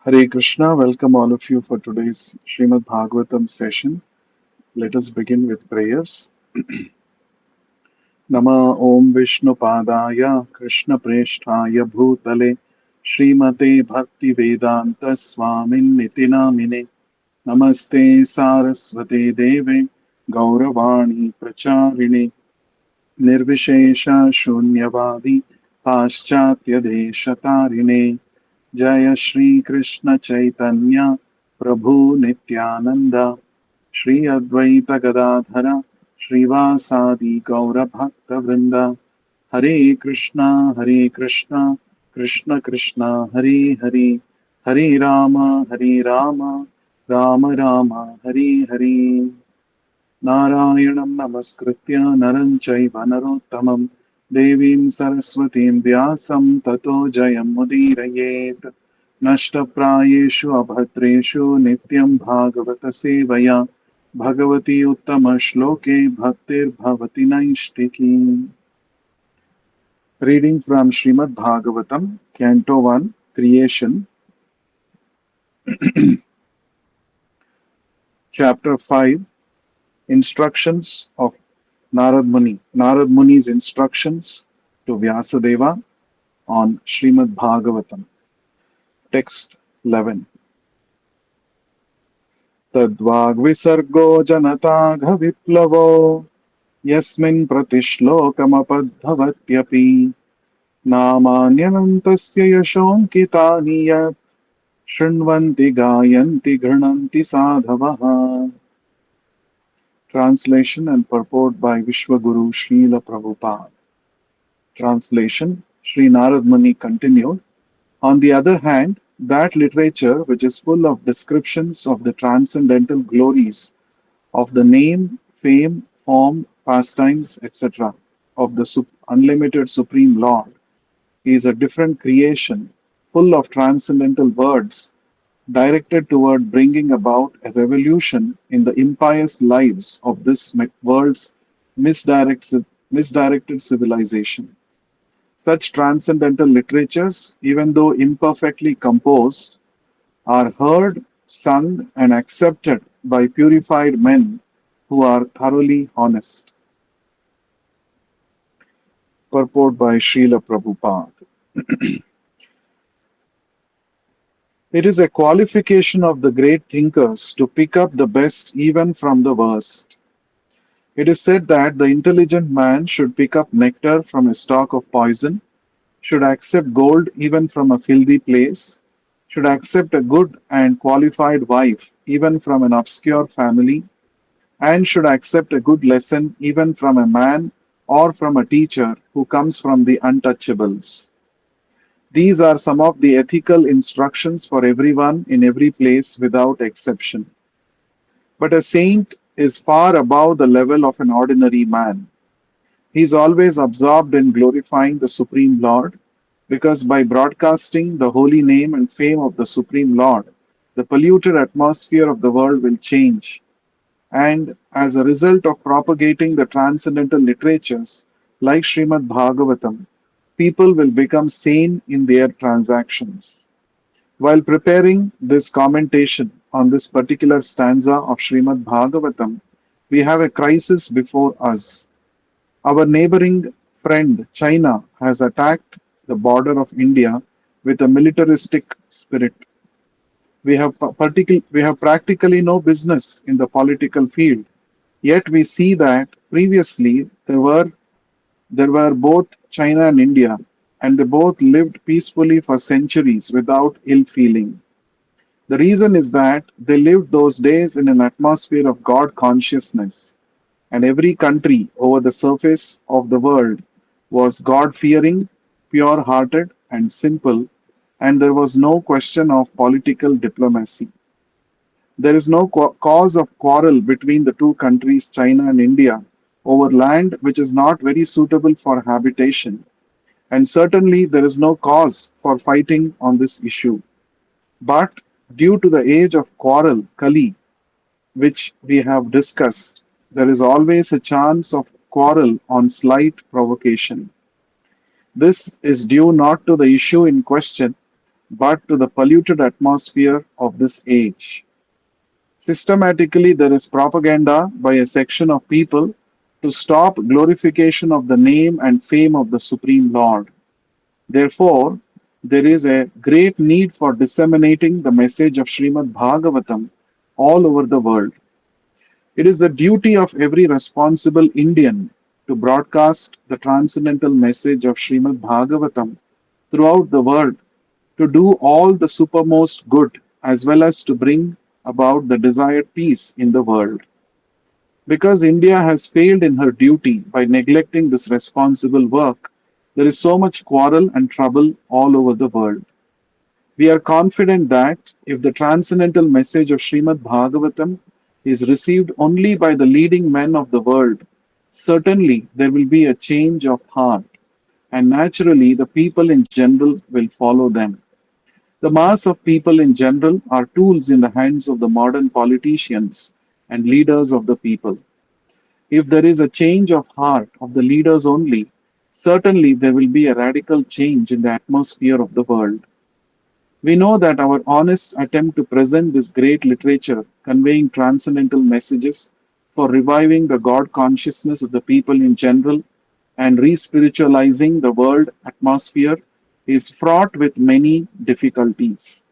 Hare Krishna, welcome all of you for today's Srimad Bhagavatam session. Let us begin with prayers. Nama Om Vishnu Padaya Krishna Presthaya Bhutale Srimate Bhakti Vedanta Swamin Nitinamine Namaste Saraswate Deve Gauravani Pracharine Nirvishesha Shunyavadi Paschatya Deshatarine Jaya Shri Krishna Chaitanya Prabhu Nityananda Shri Advaita Gadadhara Srivasadi Gaura Bhakta Vrinda Hare Krishna Krishna Krishna Hare Hare Hare Rama Rama Rama Hare Hare नारायणं नमस्कृत्य नरं चैव नरोत्तमं देवीं सरस्वतीं व्यासं ततो जयमुदीरयेत् नष्टप्रायेषु अभद्रेषु नित्यं भागवतसेवया Bhagwati उत्तमश्लोके भक्तिर्भवति नैष्टिकी Reading from Srimad Bhagavatam, Canto 1, Creation, Chapter 5, Instructions of Narad Muni. Narad Muni's instructions to Vyasadeva on Srimad Bhagavatam. Text 11. Tadvagvisargo janatagha viplavo yasmin pratishlokamapad namanyanantasya yashonkitani yat shrinvanti gayanti grananti sadhavaha. Translation and purport by Vishwaguru Srila Prabhupada. Translation. Sri Narad Muni continued. On the other hand, that literature which is full of descriptions of the transcendental glories of the name, fame, form, pastimes, etc., of the unlimited Supreme Lord is a different creation, full of transcendental words directed toward bringing about a revolution in the impious lives of this world's misdirected civilization. Such transcendental literatures, even though imperfectly composed, are heard, sung, and accepted by purified men who are thoroughly honest. Purport by Srila Prabhupada. It is a qualification of the great thinkers to pick up the best even from the worst. It is said that the intelligent man should pick up nectar from a stalk of poison, should accept gold even from a filthy place, should accept a good and qualified wife even from an obscure family, and should accept a good lesson even from a man or from a teacher who comes from the untouchables. These are some of the ethical instructions for everyone in every place without exception. But a saint is far above the level of an ordinary man. He is always absorbed in glorifying the Supreme Lord, because by broadcasting the holy name and fame of the Supreme Lord, the polluted atmosphere of the world will change. And as a result of propagating the transcendental literatures like Srimad Bhagavatam, people will become sane in their transactions. While preparing this commentation on this particular stanza of Srimad Bhagavatam, we have a crisis before us. Our neighboring friend China has attacked the border of India with a militaristic spirit. We have practically no business in the political field, yet we see that previously there were both China and India, and they both lived peacefully for centuries without ill feeling. The reason is that they lived those days in an atmosphere of God consciousness, and every country over the surface of the world was God fearing, pure hearted, and simple, and there was no question of political diplomacy. There is no cause of quarrel between the two countries, China and India, over land which is not very suitable for habitation, and certainly there is no cause for fighting on this issue. But due to the age of quarrel, Kali, which we have discussed, there is always a chance of quarrel on slight provocation. This is due not to the issue in question, but to the polluted atmosphere of this age. Systematically, there is propaganda by a section of people to stop glorification of the name and fame of the Supreme Lord. Therefore, there is a great need for disseminating the message of Srimad Bhagavatam all over the world. It is the duty of every responsible Indian to broadcast the transcendental message of Srimad Bhagavatam throughout the world, to do all the supermost good as well as to bring about the desired peace in the world. Because India has failed in her duty by neglecting this responsible work, there is so much quarrel and trouble all over the world. We are confident that if the transcendental message of Srimad Bhagavatam is received only by the leading men of the world, certainly there will be a change of heart, and naturally the people in general will follow them. The mass of people in general are tools in the hands of the modern politicians and leaders of the people. If there is a change of heart of the leaders only, certainly there will be a radical change in the atmosphere of the world. We know that our honest attempt to present this great literature conveying transcendental messages for reviving the God consciousness of the people in general and re spiritualizing the world atmosphere is fraught with many difficulties.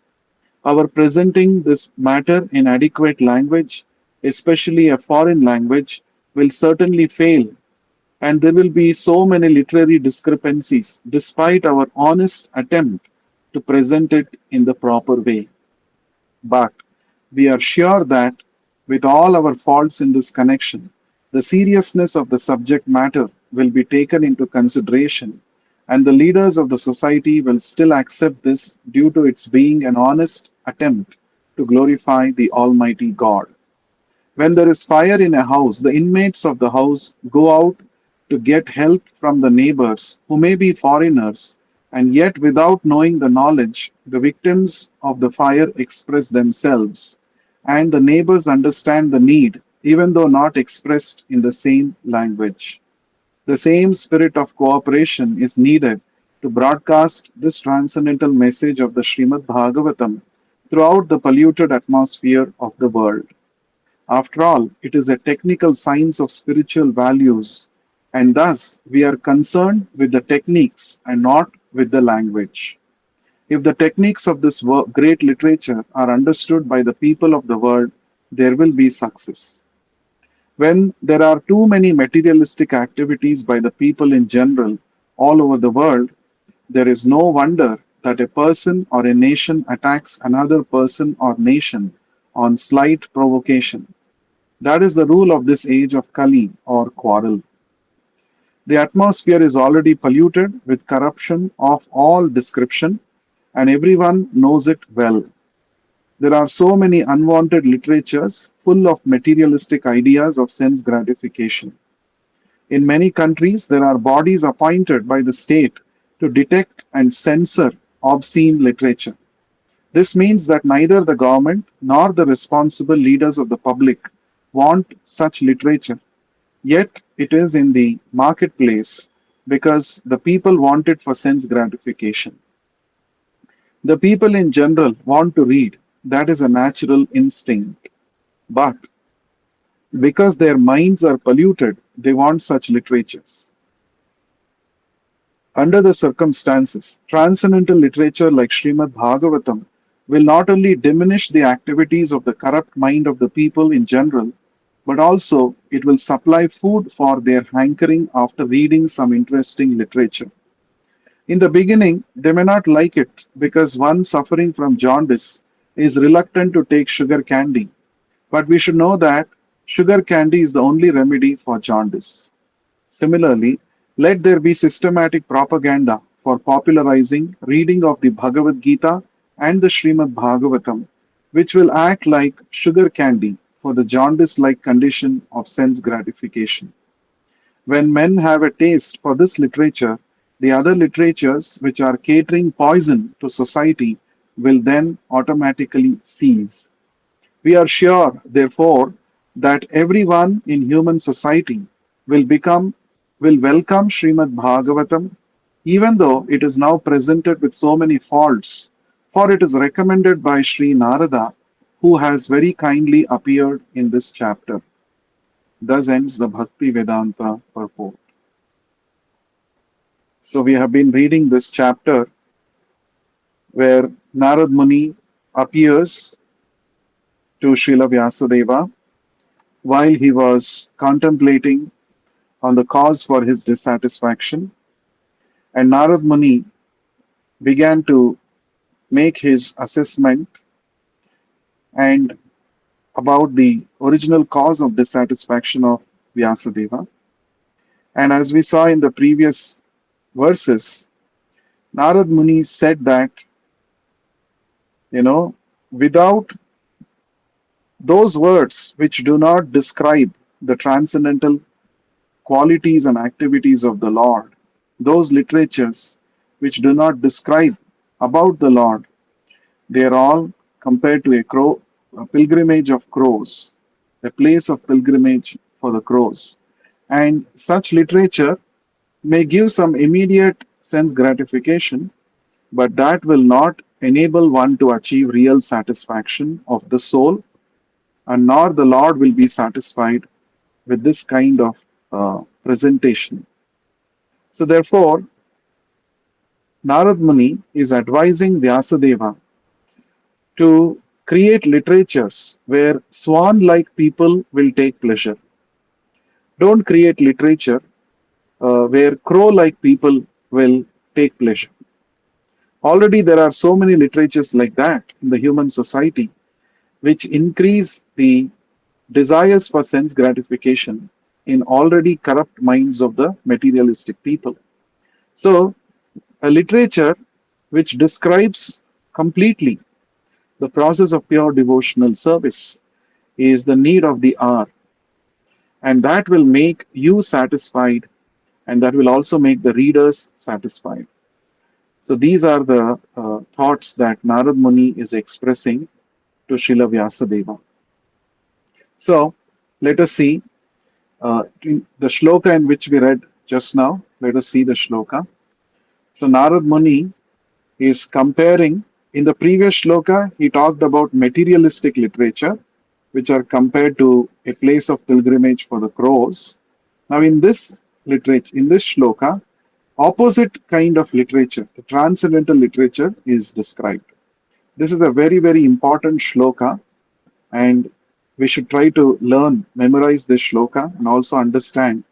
Our presenting this matter in adequate language, especially a foreign language, will certainly fail, and there will be so many literary discrepancies despite our honest attempt to present it in the proper way. But we are sure that with all our faults in this connection, the seriousness of the subject matter will be taken into consideration, and the leaders of the society will still accept this due to its being an honest attempt to glorify the Almighty God. When there is fire in a house, the inmates of the house go out to get help from the neighbors who may be foreigners, and yet without knowing the knowledge, the victims of the fire express themselves, and the neighbors understand the need, even though not expressed in the same language. The same spirit of cooperation is needed to broadcast this transcendental message of the Srimad Bhagavatam throughout the polluted atmosphere of the world. After all, it is a technical science of spiritual values, and thus we are concerned with the techniques and not with the language. If the techniques of this great literature are understood by the people of the world, there will be success. When there are too many materialistic activities by the people in general all over the world, there is no wonder that a person or a nation attacks another person or nation on slight provocation. That is the rule of this age of Kali or quarrel. The atmosphere is already polluted with corruption of all description, and everyone knows it well. There are so many unwanted literatures full of materialistic ideas of sense gratification. In many countries, there are bodies appointed by the state to detect and censor obscene literature. This means that neither the government nor the responsible leaders of the public want such literature, yet it is in the marketplace because the people want it for sense gratification. The people in general want to read, that is a natural instinct. But because their minds are polluted, they want such literatures. Under the circumstances, transcendental literature like Srimad Bhagavatam will not only diminish the activities of the corrupt mind of the people in general, but also it will supply food for their hankering after reading some interesting literature. In the beginning, they may not like it because one suffering from jaundice is reluctant to take sugar candy. But we should know that sugar candy is the only remedy for jaundice. Similarly, let there be systematic propaganda for popularizing reading of the Bhagavad Gita and the Srimad Bhagavatam, which will act like sugar candy for the jaundice like condition of sense gratification. When men have a taste for this literature, the other literatures which are catering poison to society will then automatically cease. We are sure, therefore, that everyone in human society will become will welcome Srimad Bhagavatam, even though it is now presented with so many faults, For it is recommended by Sri Narada, who has very kindly appeared in this chapter. Thus ends the Bhakti Vedanta purport. So we have been reading this chapter where Narad Muni appears to Srila Vyasadeva while he was contemplating on the cause for his dissatisfaction, and Narad Muni began to make his assessment and about the original cause of dissatisfaction of Vyasadeva. And as we saw in the previous verses, Narad Muni said that, you know, without those words which do not describe the transcendental qualities and activities of the Lord, those literatures which do not describe about the Lord, they are all compared to a pilgrimage of crows, a place of pilgrimage for the crows. And such literature may give some immediate sense gratification, but that will not enable one to achieve real satisfaction of the soul, and nor the Lord will be satisfied with this kind of presentation. So, therefore, Narad Muni is advising Vyasadeva to create literatures where swan like people will take pleasure. Don't create literature where crow like people will take pleasure. Already, there are so many literatures like that in the human society which increase the desires for sense gratification in already corrupt minds of the materialistic people. So, a literature which describes completely the process of pure devotional service is the need of the hour, and that will make you satisfied, and that will also make the readers satisfied. So, these are the thoughts that Narad Muni is expressing to Srila Vyasadeva. So, let us see the shloka in which we read just now. Let us see the shloka. So, Narad Muni is comparing, in the previous shloka, he talked about materialistic literature, which are compared to a place of pilgrimage for the crows. Now, in this literature, in this shloka, opposite kind of literature, the transcendental literature, is described. This is a very, very important shloka, and we should try to learn, memorize this shloka, and also understand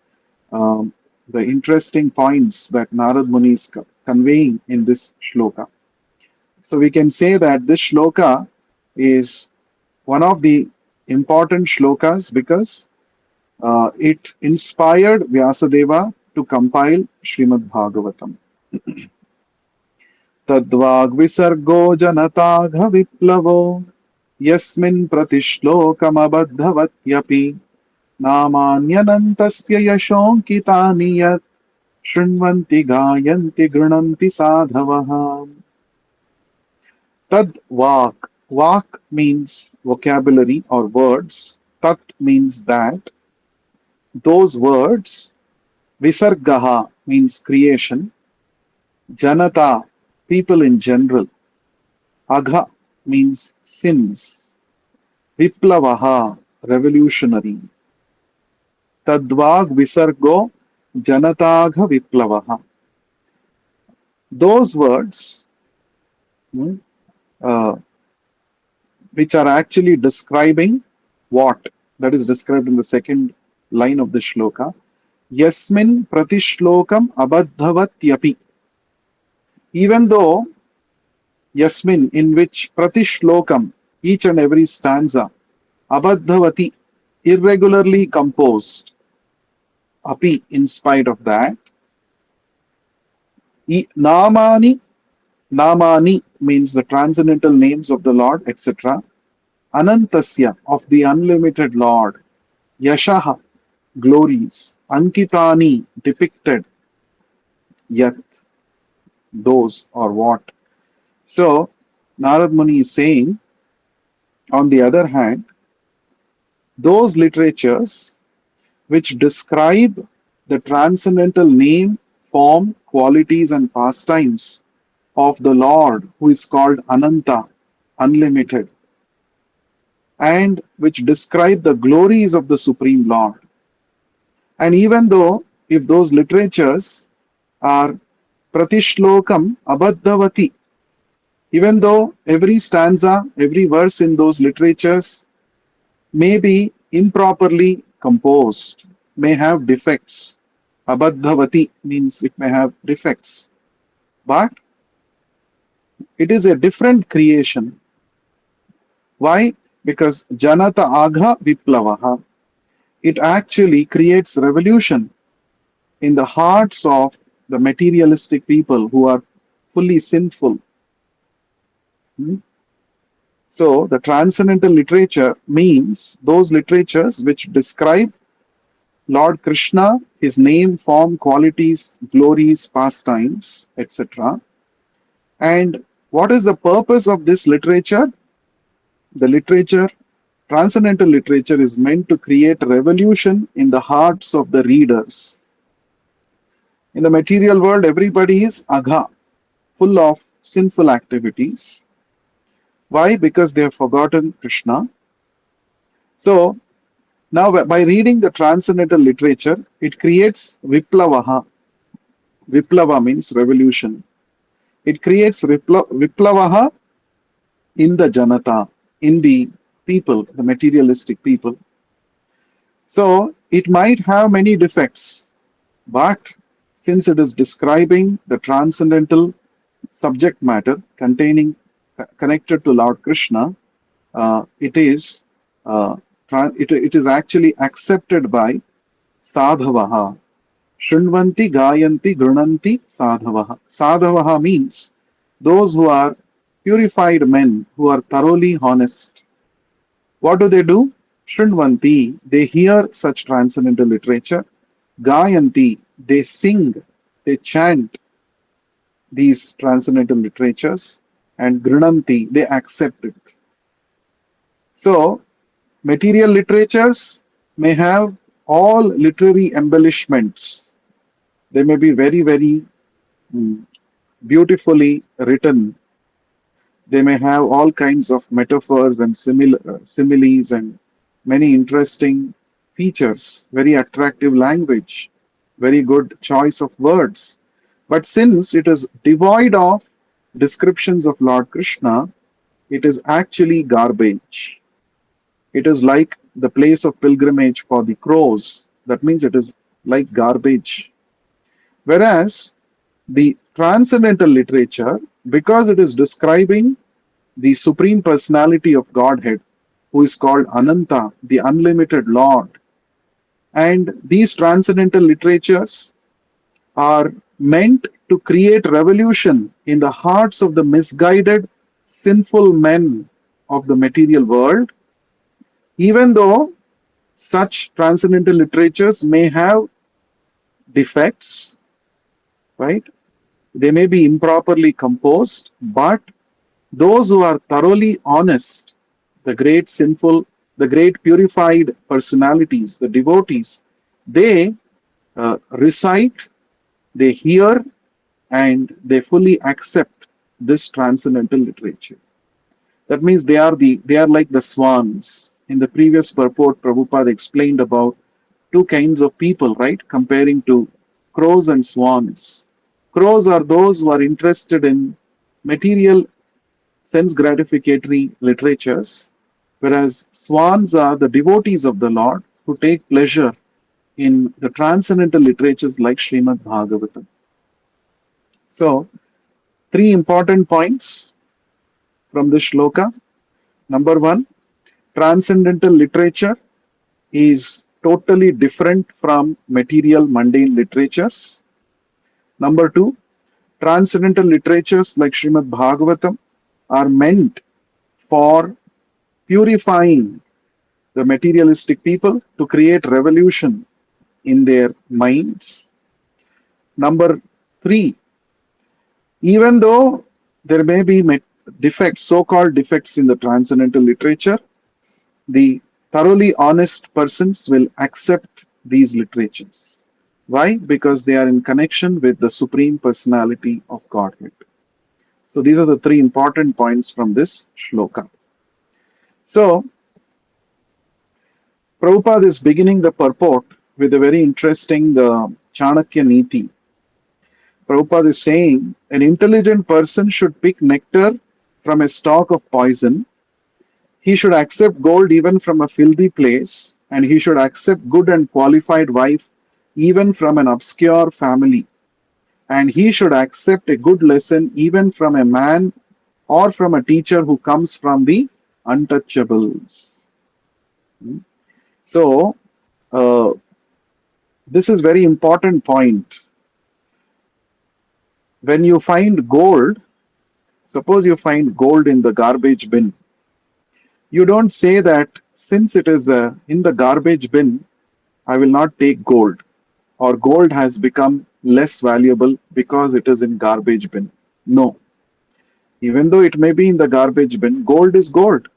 um, the interesting points that Narad Muni is conveying in this shloka. So we can say that this shloka is one of the important shlokas because it inspired Vyasadeva to compile Srimad Bhagavatam. Tadvag visargo janatagha viplavo yasmin pratishlokamabaddhavatyapi नामान्यनन्तस्य यशोऽङ्कितानि यत् शृण्वन्ति गायन्ति गृणन्ति साधवः. Tad vak. Vak means vocabulary or words. Tat means that. Those words. Visargaha means creation. Janata, people in general. Agha means sins. Viplavaha, revolutionary. Tadvag visargo janatagha viplavaha. Those words uh, which are actually describing what? That is described in the second line of the shloka. Yasmin pratishlokam abadhavatyapi. Even though Yasmin, in which pratishlokam, each and every stanza, abadhavati, irregularly composed, api, in spite of that, namani, namani means the transcendental names of the Lord, etc. Anantasya, of the unlimited Lord. Yashaha, glories. Ankitani, depicted. Yat, those or what. So, Narad Muni is saying, on the other hand, those literatures which describe the transcendental name, form, qualities, and pastimes of the Lord who is called Ananta, unlimited, and which describe the glories of the Supreme Lord. And even though if those literatures are pratishlokam abhaddhavati, even though every stanza, every verse in those literatures may be improperly composed, may have defects. Abhaddhavati means it may have defects. But it is a different creation. Why? Because Janata Agha Viplavaha. It actually creates revolution in the hearts of the materialistic people who are fully sinful. Hmm? So the transcendental literature means those literatures which describe Lord Krishna, his name, form, qualities, glories, pastimes, etc. And what is the purpose of this literature? The literature, transcendental literature, is meant to create revolution in the hearts of the readers. In the material world, everybody is agha, full of sinful activities. Why? Because they have forgotten Krishna. So, now by reading the transcendental literature, it creates viplavaha. Viplava means revolution. It creates viplavaha in the janata, in the people, the materialistic people. So it might have many defects, but since it is describing the transcendental subject matter containing connected to Lord Krishna, it is it is actually accepted by sadhavaha. Shunvanti, Gayanti, Grunanti, Sadhavaha. Sadhavaha means those who are purified men, who are thoroughly honest. What do? Shunvanti, they hear such transcendental literature. Gayanti, they sing, they chant these transcendental literatures. And Grunanti, they accept it. So, material literatures may have all literary embellishments. They may be very, very beautifully written. They may have all kinds of metaphors and similes and many interesting features, very attractive language, very good choice of words. But since it is devoid of descriptions of Lord Krishna, it is actually garbage. It is like the place of pilgrimage for the crows. That means it is like garbage. Whereas the transcendental literature, because it is describing the Supreme Personality of Godhead, who is called Ananta, the Unlimited Lord, and these transcendental literatures are meant to create revolution in the hearts of the misguided, sinful men of the material world, even though such transcendental literatures may have defects, right? They may be improperly composed, but those who are thoroughly honest, the great sinful, the great purified personalities, the devotees, they recite, they hear, and they fully accept this transcendental literature. That means they are like the swans. In the previous purport, Prabhupada explained about two kinds of people, right? Comparing to crows and swans. Crows are those who are interested in material sense gratificatory literatures, whereas swans are the devotees of the Lord who take pleasure in the transcendental literatures like Srimad Bhagavatam. So, three important points from this shloka. Number one, transcendental literature is totally different from material mundane literatures. Number two, transcendental literatures like Srimad Bhagavatam are meant for purifying the materialistic people to create revolution in their minds. Number three, even though there may be defects, so-called defects in the transcendental literature, the thoroughly honest persons will accept these literatures. Why? Because they are in connection with the Supreme Personality of Godhead. So these are the three important points from this shloka. So Prabhupada is beginning the purport with a very interesting Chanakya Niti. Prabhupada is saying an intelligent person should pick nectar from a stalk of poison. He should accept gold even from a filthy place, and he should accept good and qualified wife even from an obscure family. And he should accept a good lesson even from a man or from a teacher who comes from the untouchables. So, uh, this is very important point. When you find gold, suppose you find gold in the garbage bin, you don't say that since it is in the garbage bin, I will not take gold, or gold has become less valuable because it is in garbage bin. No, even though it may be in the garbage bin, gold is gold.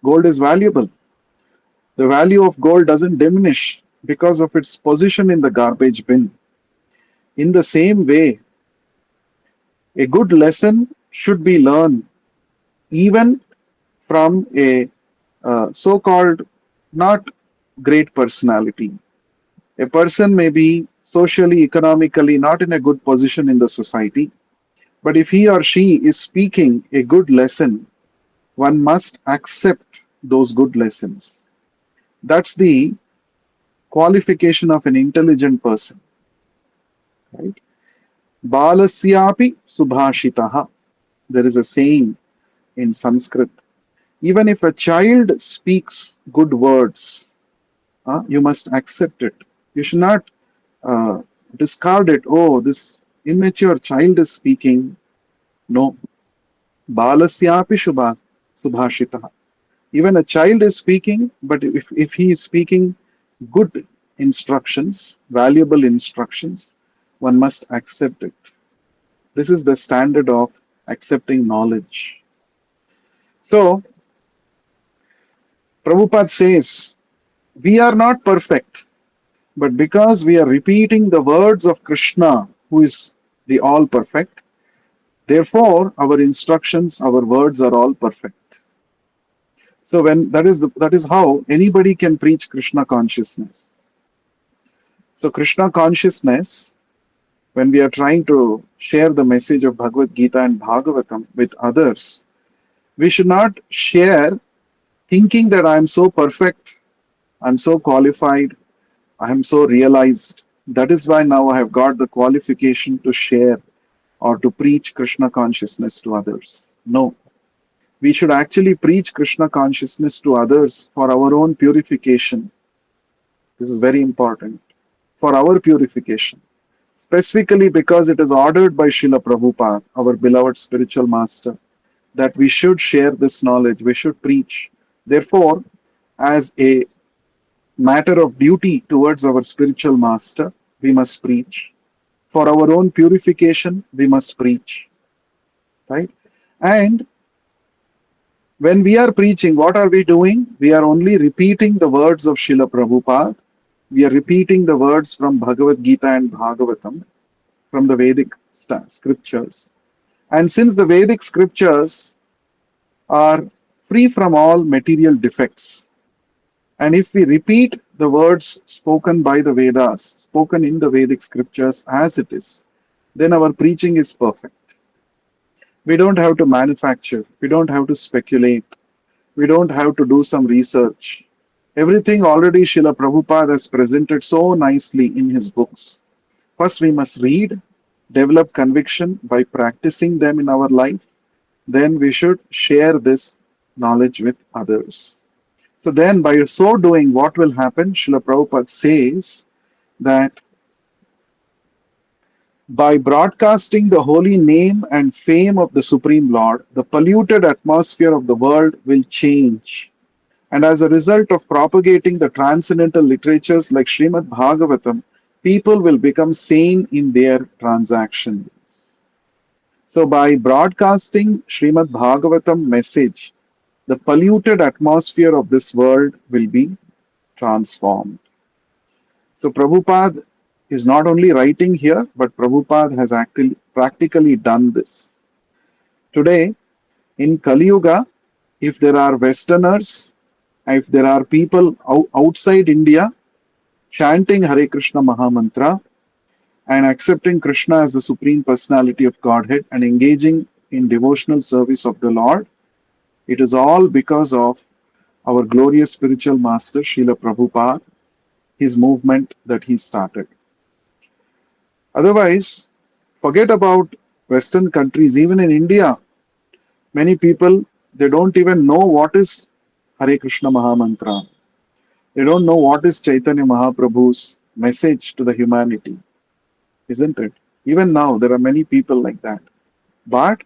Gold is valuable. The value of gold doesn't diminish because of its position in the garbage bin. In the same way, a good lesson should be learned even from a so called not great personality. A person may be socially, economically not in a good position in the society, but if he or she is speaking a good lesson, one must accept those good lessons. That's the qualification of an intelligent person. Right? Balasyapi subhashitaha. There is a saying in Sanskrit. Even if a child speaks good words, you must accept it. You should not uh, discard it. Oh, this immature child is speaking. No. Balasyapi subhashitaha. Even a child is speaking, but if he is speaking good instructions, valuable instructions, one must accept it. This is the standard of accepting knowledge. So, Prabhupada says, we are not perfect, but because we are repeating the words of Krishna, who is the all perfect, therefore our instructions, our words are all perfect. So when that is how anybody can preach Krishna consciousness. So Krishna consciousness, when we are trying to share the message of Bhagavad Gita and Bhagavatam with others, we should not share thinking that I am so perfect, I'm so qualified, I am so realized. That is why now I have got the qualification to share or to preach Krishna consciousness to others. No, we should actually preach Krishna consciousness to others for our own purification. This is very important. For our purification. Specifically because it is ordered by Srila Prabhupada, our beloved spiritual master, that we should share this knowledge, we should preach. Therefore, as a matter of duty towards our spiritual master, we must preach. For our own purification, we must preach. Right? And when we are preaching, what are we doing? We are only repeating the words of Srila Prabhupada. We are repeating the words from Bhagavad Gita and Bhagavatam, from the Vedic scriptures. And since the Vedic scriptures are free from all material defects, and if we repeat the words spoken by the Vedas, spoken in the Vedic scriptures as it is, then our preaching is perfect. We don't have to manufacture, we don't have to speculate, we don't have to do some research. Everything already Srila Prabhupada has presented so nicely in his books. First, we must read, develop conviction by practicing them in our life. Then we should share this knowledge with others. So then by so doing, what will happen? Srila Prabhupada says that by broadcasting the holy name and fame of the Supreme Lord, the polluted atmosphere of the world will change. And as a result of propagating the transcendental literatures like Srimad Bhagavatam, people will become sane in their transactions. So by broadcasting Srimad Bhagavatam message, the polluted atmosphere of this world will be transformed. So Prabhupada is not only writing here, but Prabhupada has actually practically done this. Today, in Kali Yuga, if there are Westerners, if there are people outside India chanting Hare Krishna Mahamantra and accepting Krishna as the Supreme Personality of Godhead and engaging in devotional service of the Lord, it is all because of our glorious spiritual master Srila Prabhupada, his movement that he started. Otherwise, forget about Western countries. Even in India, many people they don't even know what is Hare Krishna Mahamantra. They don't know what is Chaitanya Mahaprabhu's message to the humanity, isn't it? Even now, there are many people like that. But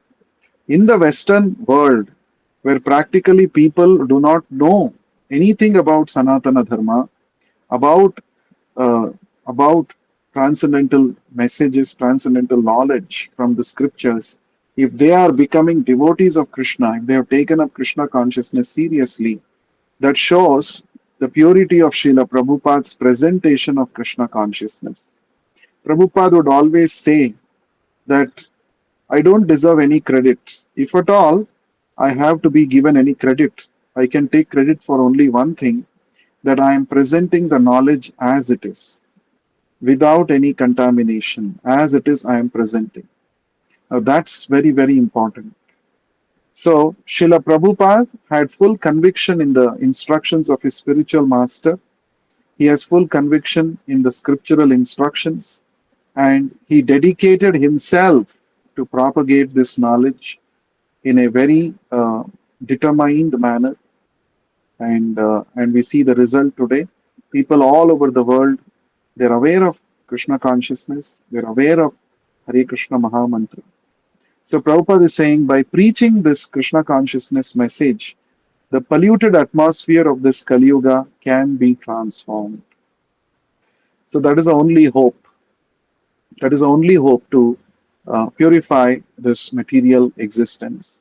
in the Western world, where practically people do not know anything about Sanatana Dharma, about uh, about transcendental messages, transcendental knowledge from the scriptures, if they are becoming devotees of Krishna, if they have taken up Krishna consciousness seriously, that shows the purity of Srila Prabhupada's presentation of Krishna consciousness. Prabhupada would always say that I don't deserve any credit. If at all I have to be given any credit, I can take credit for only one thing, that I am presenting the knowledge as it is, without any contamination. As it is, I am presenting. Now that's very, very important. So, Srila Prabhupada had full conviction in the instructions of his spiritual master. He has full conviction in the scriptural instructions, and he dedicated himself to propagate this knowledge in a very determined manner. And we see the result today. People all over the world, they're aware of Krishna consciousness, they're aware of Hare Krishna Mahamantra. So Prabhupada is saying by preaching this Krishna consciousness message, the polluted atmosphere of this Kali Yuga can be transformed. So that is the only hope. That is the only hope to purify this material existence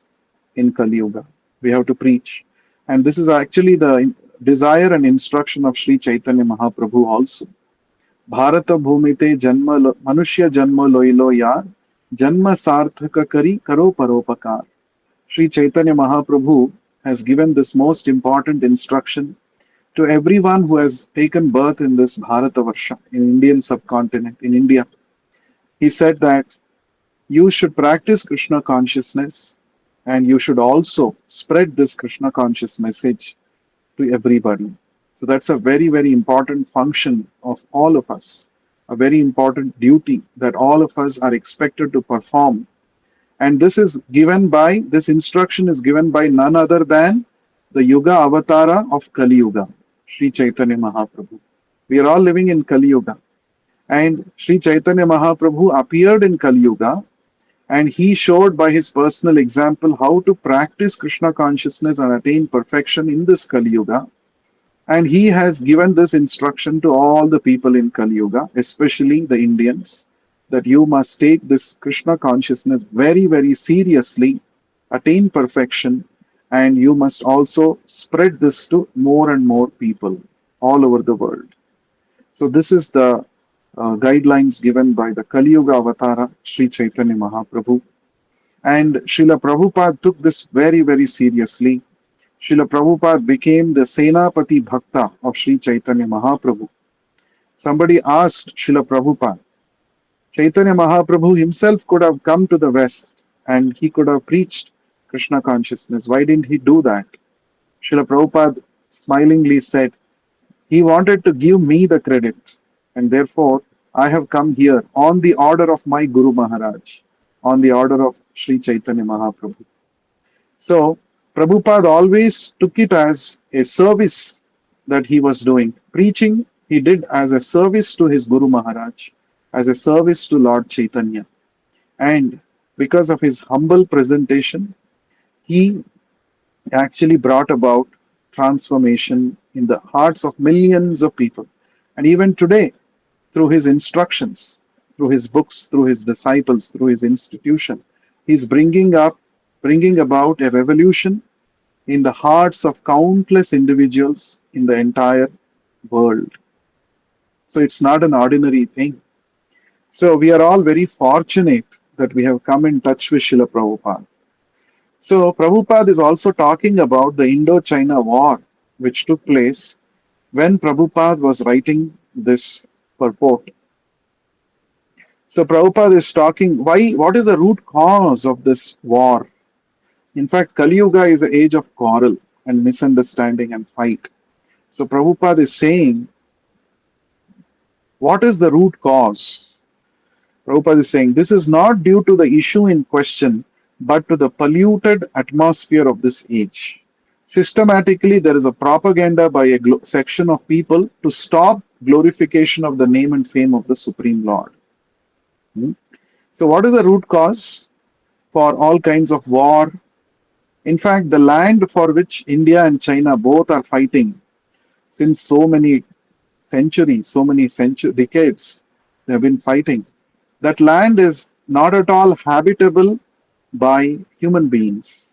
in Kali Yuga. We have to preach. And this is actually the desire and instruction of Sri Chaitanya Mahaprabhu also. Bharata bhumite janma manushya janma loilo yar janma sarthaka kari karo paropakar. Sri Chaitanya Mahaprabhu has given this most important instruction to everyone who has taken birth in this Bharatavarsha, in Indian subcontinent, in India. He said that you should practice Krishna consciousness and you should also spread this Krishna conscious message to everybody. So that's a very, very important function of all of us, a very important duty that all of us are expected to perform. And this instruction is given by none other than the Yuga Avatara of Kali Yuga, Sri Chaitanya Mahaprabhu. We are all living in Kali Yuga. And Sri Chaitanya Mahaprabhu appeared in Kali Yuga and he showed by his personal example how to practice Krishna consciousness and attain perfection in this Kali Yuga. And he has given this instruction to all the people in Kali Yuga, especially the Indians, that you must take this Krishna consciousness very, very seriously, attain perfection, and you must also spread this to more and more people all over the world. So, this is the guidelines given by the Kali Yuga Avatara, Sri Chaitanya Mahaprabhu. And Srila Prabhupada took this very, very seriously. Srila Prabhupada became the Senapati Bhakta of Sri Chaitanya Mahaprabhu. Somebody asked Srila Prabhupada, Chaitanya Mahaprabhu himself could have come to the West and he could have preached Krishna consciousness. Why didn't he do that? Srila Prabhupada smilingly said, he wanted to give me the credit, and therefore I have come here on the order of my Guru Maharaj, on the order of Sri Chaitanya Mahaprabhu. So, Prabhupada always took it as a service that he was doing. Preaching, he did as a service to his Guru Maharaj, as a service to Lord Chaitanya. And because of his humble presentation, he actually brought about transformation in the hearts of millions of people. And even today, through his instructions, through his books, through his disciples, through his institution, he's bringing about a revolution in the hearts of countless individuals in the entire world. So it's not an ordinary thing. So we are all very fortunate that we have come in touch with Srila Prabhupada. So Prabhupada is also talking about the Indo-China War, which took place when Prabhupada was writing this purport. So Prabhupada is talking what is the root cause of this war? In fact, Kali Yuga is the age of quarrel and misunderstanding and fight. So Prabhupada is saying, what is the root cause? Prabhupada is saying, this is not due to the issue in question, but to the polluted atmosphere of this age. Systematically, there is a propaganda by a section of people to stop glorification of the name and fame of the Supreme Lord. Hmm? So, what is the root cause for all kinds of war? In fact, the land for which India and China both are fighting since so many centuries, decades, they have been fighting. That land is not at all habitable by human beings.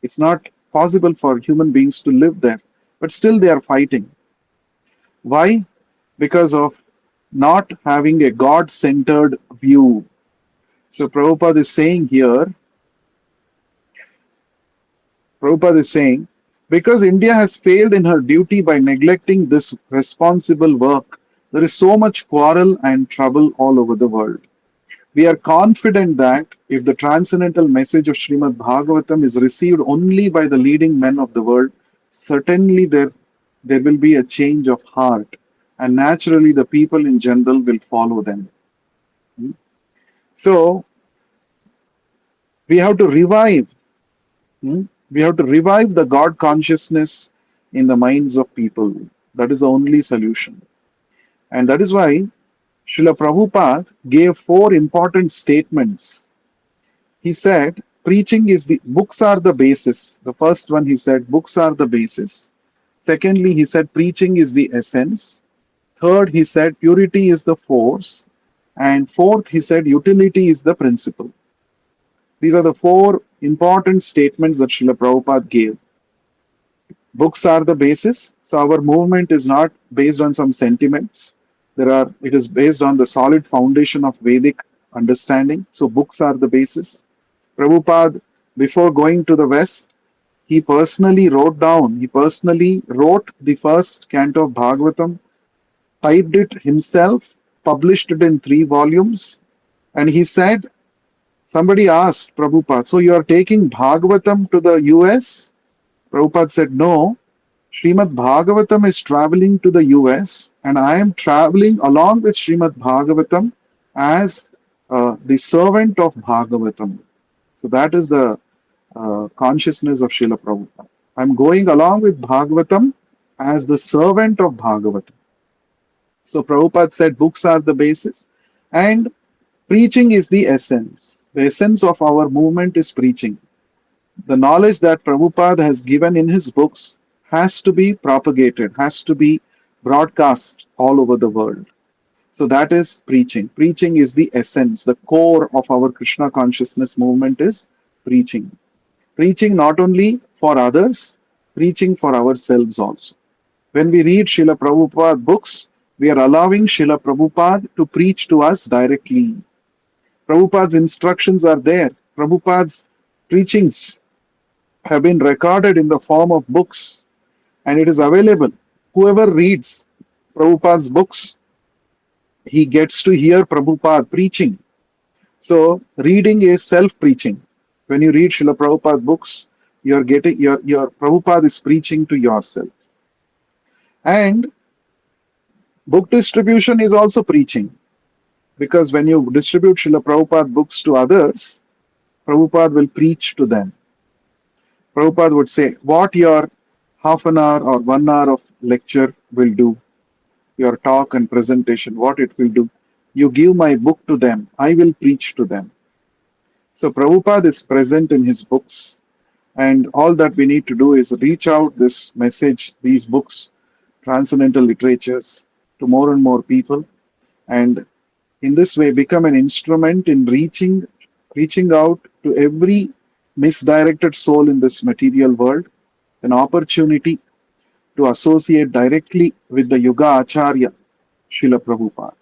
It's not possible for human beings to live there, but still they are fighting. Why? Because of not having a God centered view. So Prabhupada is saying, because India has failed in her duty by neglecting this responsible work, there is so much quarrel and trouble all over the world. We are confident that if the transcendental message of Srimad Bhagavatam is received only by the leading men of the world, certainly there will be a change of heart, and naturally the people in general will follow them. So we have to revive, we have to revive the God consciousness in the minds of people. That is the only solution. And that is why Srila Prabhupada gave four important statements. He said, preaching is the books are the basis. The first one he said, books are the basis. Secondly, he said, preaching is the essence. Third, he said, purity is the force. And fourth, he said, utility is the principle. These are the four important statements that Srila Prabhupada gave. Books are the basis. So our movement is not based on some sentiments. It is based on the solid foundation of Vedic understanding. So books are the basis. Prabhupada, before going to the West, he personally wrote the first canto of Bhagavatam, typed it himself, published it in 3 volumes, and he said, somebody asked Prabhupada, so you are taking Bhagavatam to the US? Prabhupada said, no, Srimad Bhagavatam is traveling to the US, and I am traveling along with Srimad Bhagavatam as the servant of Bhagavatam. So that is the consciousness of Srila Prabhupada. I'm going along with Bhagavatam as the servant of Bhagavatam. So Prabhupada said books are the basis and preaching is the essence. The essence of our movement is preaching. The knowledge that Prabhupada has given in his books has to be propagated, has to be broadcast all over the world. So that is preaching. Preaching is the essence, the core of our Krishna consciousness movement is preaching. Preaching not only for others, preaching for ourselves also. When we read Srila Prabhupada books, we are allowing Srila Prabhupada to preach to us directly. Prabhupada's instructions are there. Prabhupada's preachings have been recorded in the form of books and it is available. Whoever reads Prabhupada's books, he gets to hear Prabhupada preaching. So reading is self-preaching. When you read Srila Prabhupada books, you're getting your Prabhupada is preaching to yourself. And book distribution is also preaching. Because when you distribute Srila Prabhupada books to others, Prabhupada will preach to them. Prabhupada would say, what your half an hour or 1 hour of lecture will do, your talk and presentation, what it will do. You give my book to them, I will preach to them. So Prabhupada is present in his books, and all that we need to do is reach out this message, these books, transcendental literatures, to more and more people, and in this way become an instrument in reaching out to every misdirected soul in this material world, an opportunity to associate directly with the Yuga Acharya, Srila Prabhupada.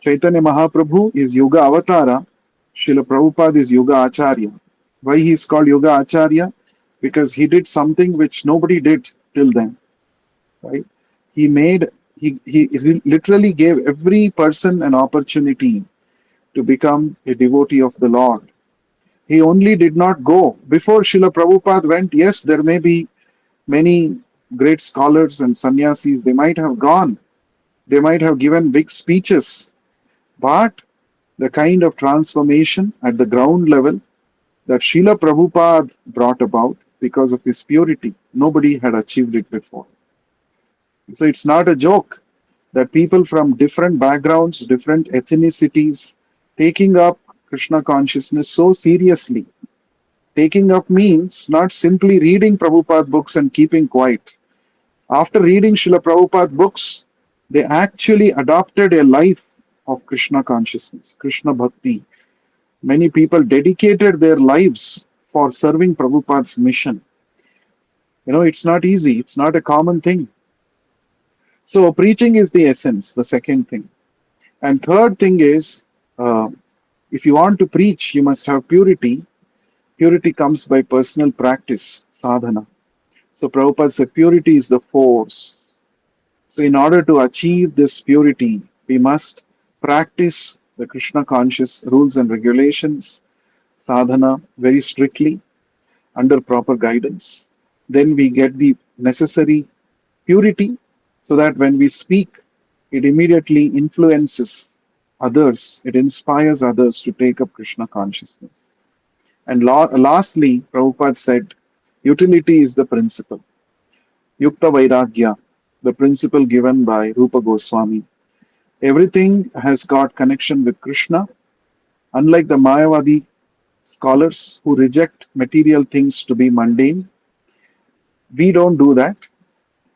Chaitanya Mahaprabhu is Yuga Avatara, Srila Prabhupada is Yuga Acharya. Why he is called Yoga Acharya? Because he did something which nobody did till then, right? He made he literally gave every person an opportunity to become a devotee of the Lord. He only did not go. Before Srila Prabhupada went, yes, there may be many great scholars and sannyasis, they might have gone, they might have given big speeches, but the kind of transformation at the ground level that Srila Prabhupada brought about because of his purity, nobody had achieved it before. So it's not a joke that people from different backgrounds, different ethnicities, taking up Krishna consciousness so seriously. Taking up means not simply reading Prabhupada books and keeping quiet. After reading Srila Prabhupada books, they actually adopted a life of Krishna consciousness, Krishna bhakti. Many people dedicated their lives for serving Prabhupada's mission. It's not easy, it's not a common thing. So, preaching is the essence, the second thing. And third thing is, uh, if you want to preach, you must have purity. Purity comes by personal practice, sadhana. So Prabhupada said purity is the force. So in order to achieve this purity, we must practice the Krishna conscious rules and regulations, sadhana, very strictly under proper guidance. Then we get the necessary purity so that when we speak, it immediately influences others, it inspires others to take up Krishna consciousness. And lastly, Prabhupada said, utility is the principle. Yukta Vairagya, the principle given by Rupa Goswami. Everything has got connection with Krishna. Unlike the Mayavadi scholars who reject material things to be mundane, we don't do that.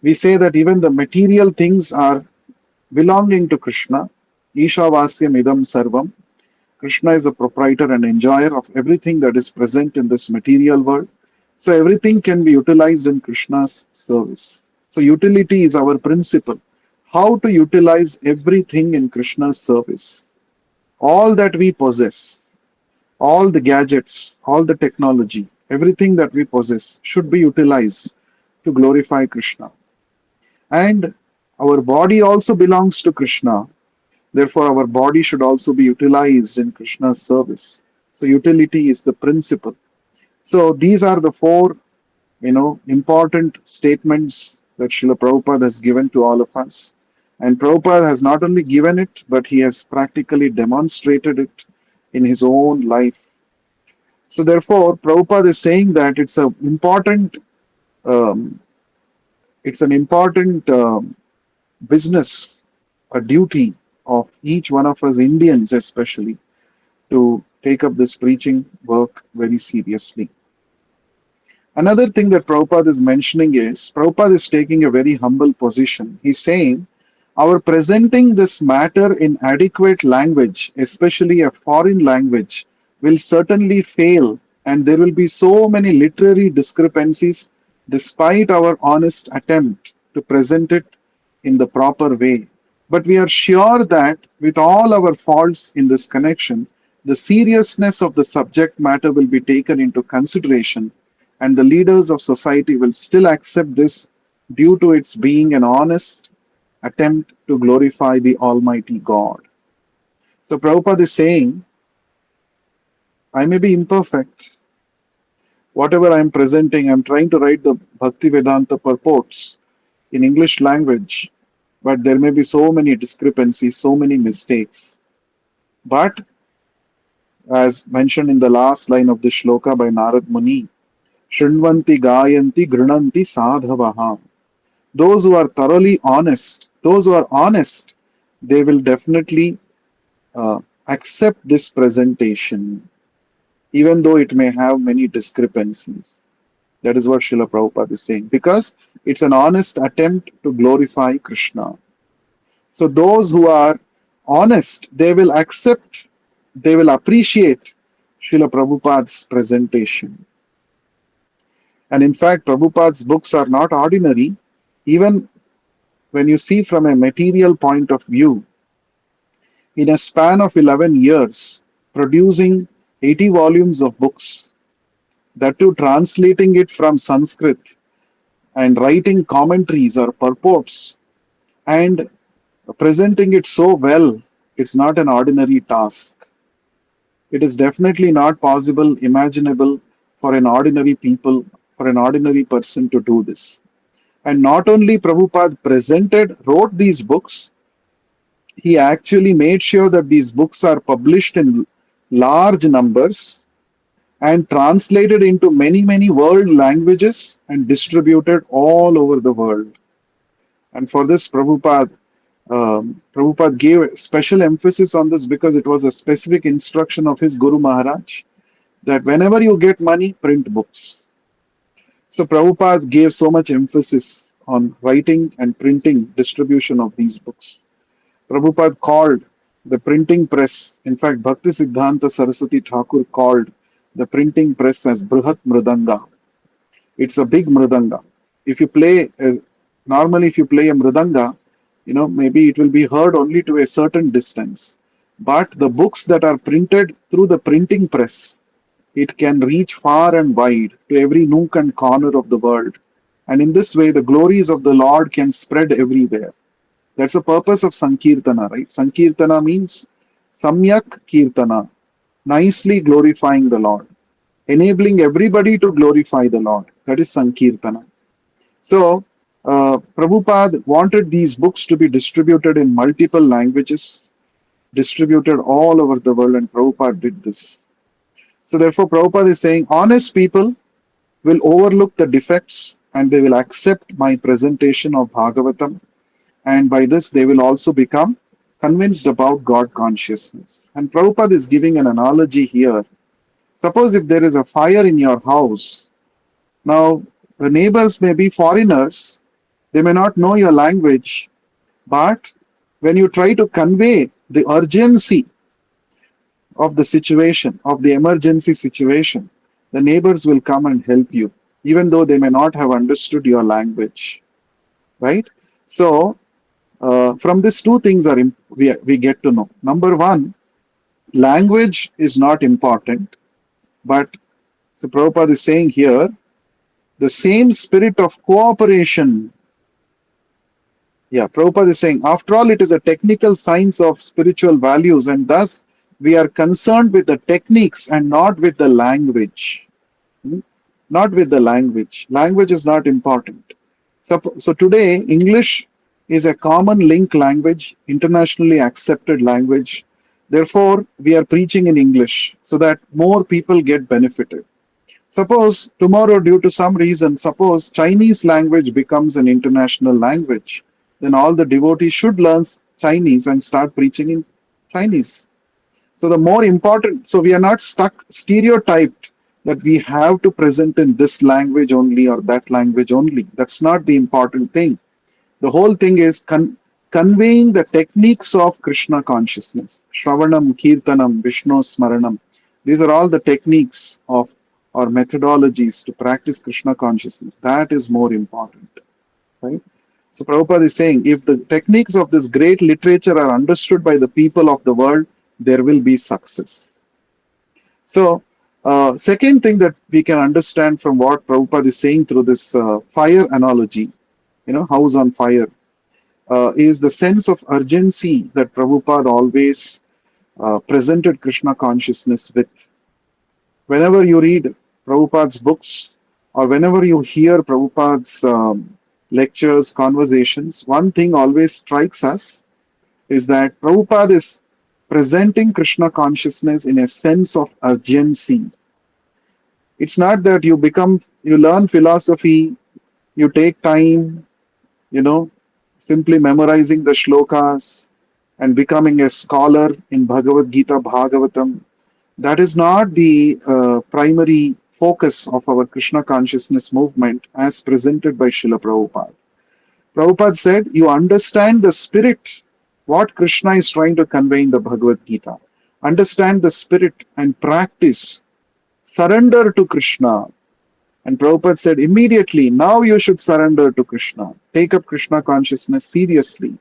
We say that even the material things are belonging to Krishna. Ishavasyam idam sarvam. Krishna is the proprietor and enjoyer of everything that is present in this material world. So everything can be utilized in Krishna's service. So utility is our principle. How to utilize everything in Krishna's service. All that we possess, all the gadgets, all the technology, everything that we possess should be utilized to glorify Krishna. And our body also belongs to Krishna. Therefore, our body should also be utilized in Krishna's service. So utility is the principle. So these are the four, important statements that Srila Prabhupada has given to all of us. And Prabhupada has not only given it, but he has practically demonstrated it in his own life. So therefore, Prabhupada is saying that um, it's an important business, a duty of each one of us Indians, especially, to take up this preaching work very seriously. Another thing that Prabhupada is mentioning is Prabhupada is taking a very humble position. He's saying, our presenting this matter in adequate language, especially a foreign language, will certainly fail, and there will be so many literary discrepancies despite our honest attempt to present it in the proper way. But we are sure that with all our faults in this connection, the seriousness of the subject matter will be taken into consideration, and the leaders of society will still accept this due to its being an honest attempt to glorify the Almighty God. So Prabhupada is saying, I may be imperfect. Whatever I am presenting, I am trying to write the Bhakti Vedanta purports in English language, but there may be so many discrepancies, so many mistakes. But as mentioned in the last line of the shloka by Narad Muni, Shrinvanti Gayanti Grinanti Sadhavaha. Those who are thoroughly honest, they will definitely accept this presentation, even though it may have many discrepancies. That is what Srila Prabhupada is saying, because it's an honest attempt to glorify Krishna. So those who are honest, they will accept, they will appreciate Srila Prabhupada's presentation. And in fact, Prabhupada's books are not ordinary. Even when you see from a material point of view, in a span of 11 years, producing 80 volumes of books, that too translating it from Sanskrit and writing commentaries or purports and presenting it so well, it's not an ordinary task. It is definitely not possible, imaginable for an ordinary people, for an ordinary person to do this. And not only Prabhupada wrote these books, he actually made sure that these books are published in large numbers and translated into many, many world languages and distributed all over the world. And for this, Prabhupada gave special emphasis on this because it was a specific instruction of his Guru Maharaj that whenever you get money, print books. So Prabhupada gave so much emphasis on writing and printing, distribution of these books. Prabhupada called the printing press, in fact, Bhakti Siddhanta Saraswati Thakur called the printing press as Brihat Mridanga. It's a big Mridanga. If you play, normally if you play a Mridanga, maybe it will be heard only to a certain distance. But the books that are printed through the printing press, it can reach far and wide to every nook and corner of the world. And in this way, the glories of the Lord can spread everywhere. That's the purpose of Sankirtana, right? Sankirtana means Samyak Kirtana, nicely glorifying the Lord, enabling everybody to glorify the Lord. That is Sankirtana. So, Prabhupada wanted these books to be distributed in multiple languages, distributed all over the world, and Prabhupada did this. So, therefore, Prabhupada is saying honest people will overlook the defects and they will accept my presentation of Bhagavatam, and by this they will also become convinced about God consciousness. And Prabhupada is giving an analogy here. Suppose if there is a fire in your house, now the neighbors may be foreigners, they may not know your language, but when you try to convey the urgency of the situation, of the emergency situation, the neighbors will come and help you, even though they may not have understood your language, right? So, from these two things we get to know. Number one, language is not important, but the Prabhupada is saying here, the same spirit of cooperation. Yeah, Prabhupada is saying, after all, it is a technical science of spiritual values, and thus we are concerned with the techniques and not with the language. Not with the language. Language is not important. So today, English is a common link language, internationally accepted language. Therefore, we are preaching in English so that more people get benefited. Suppose tomorrow, due to some reason, suppose Chinese language becomes an international language, then all the devotees should learn Chinese and start preaching in Chinese. So the more important, so we are not stuck, stereotyped that we have to present in this language only or that language only. That's not the important thing. The whole thing is conveying the techniques of Krishna consciousness. Shravanam, Kirtanam, Vishnu Smaranam. These are all the techniques of or methodologies to practice Krishna consciousness. That is more important, right? So Prabhupada is saying, if the techniques of this great literature are understood by the people of the world, there will be success. So, second thing that we can understand from what Prabhupada is saying through this fire analogy, house on fire, is the sense of urgency that Prabhupada always presented Krishna consciousness with. Whenever you read Prabhupada's books or whenever you hear Prabhupada's lectures, conversations, one thing always strikes us is that Prabhupada is presenting Krishna consciousness in a sense of urgency. It's not that you learn philosophy, you take time, simply memorizing the shlokas and becoming a scholar in Bhagavad Gita, Bhagavatam. That is not the primary focus of our Krishna consciousness movement as presented by Srila Prabhupada. Prabhupada said, you understand the spirit, what Krishna is trying to convey in the Bhagavad Gita. Understand the spirit and practice. Surrender to Krishna. And Prabhupada said, immediately, now you should surrender to Krishna. Take up Krishna consciousness seriously.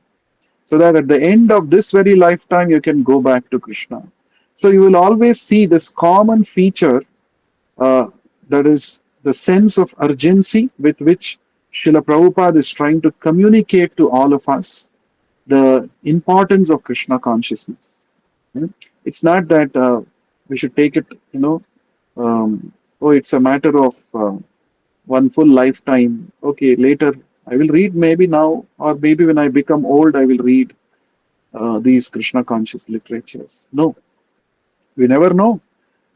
So that at the end of this very lifetime, you can go back to Krishna. So you will always see this common feature That is the sense of urgency with which Srila Prabhupada is trying to communicate to all of us the importance of Krishna consciousness. Hmm? It's not that we should take it, oh, it's a matter of one full lifetime. Okay, later I will read, maybe now, or maybe when I become old, I will read these Krishna conscious literatures. No, we never know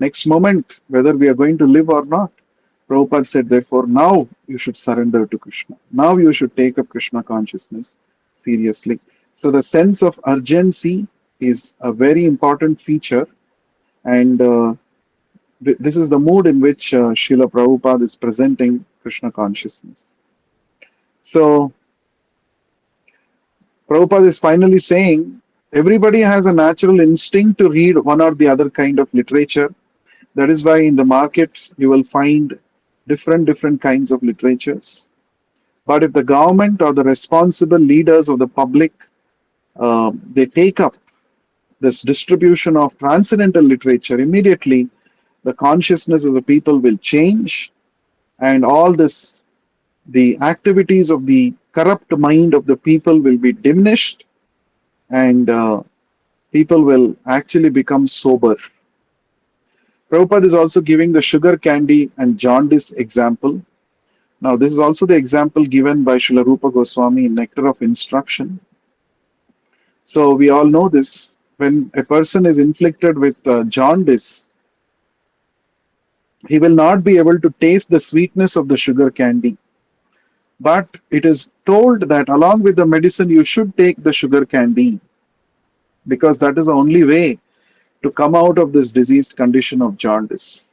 next moment whether we are going to live or not. Prabhupada said, therefore, now you should surrender to Krishna. Now you should take up Krishna consciousness seriously. So the sense of urgency is a very important feature, and this is the mood in which Srila Prabhupada is presenting Krishna consciousness. So Prabhupada is finally saying everybody has a natural instinct to read one or the other kind of literature. That is why in the market you will find different kinds of literatures. But if the government or the responsible leaders of the public they take up this distribution of transcendental literature, immediately the consciousness of the people will change, and all this, the activities of the corrupt mind of the people will be diminished, and people will actually become sober. Prabhupada is also giving the sugar candy and jaundice example. Now, this is also the example given by Srila Rupa Goswami in Nectar of Instruction. So, we all know this. When a person is inflicted with jaundice, he will not be able to taste the sweetness of the sugar candy. But it is told that along with the medicine, you should take the sugar candy, because that is the only way to come out of this diseased condition of jaundice.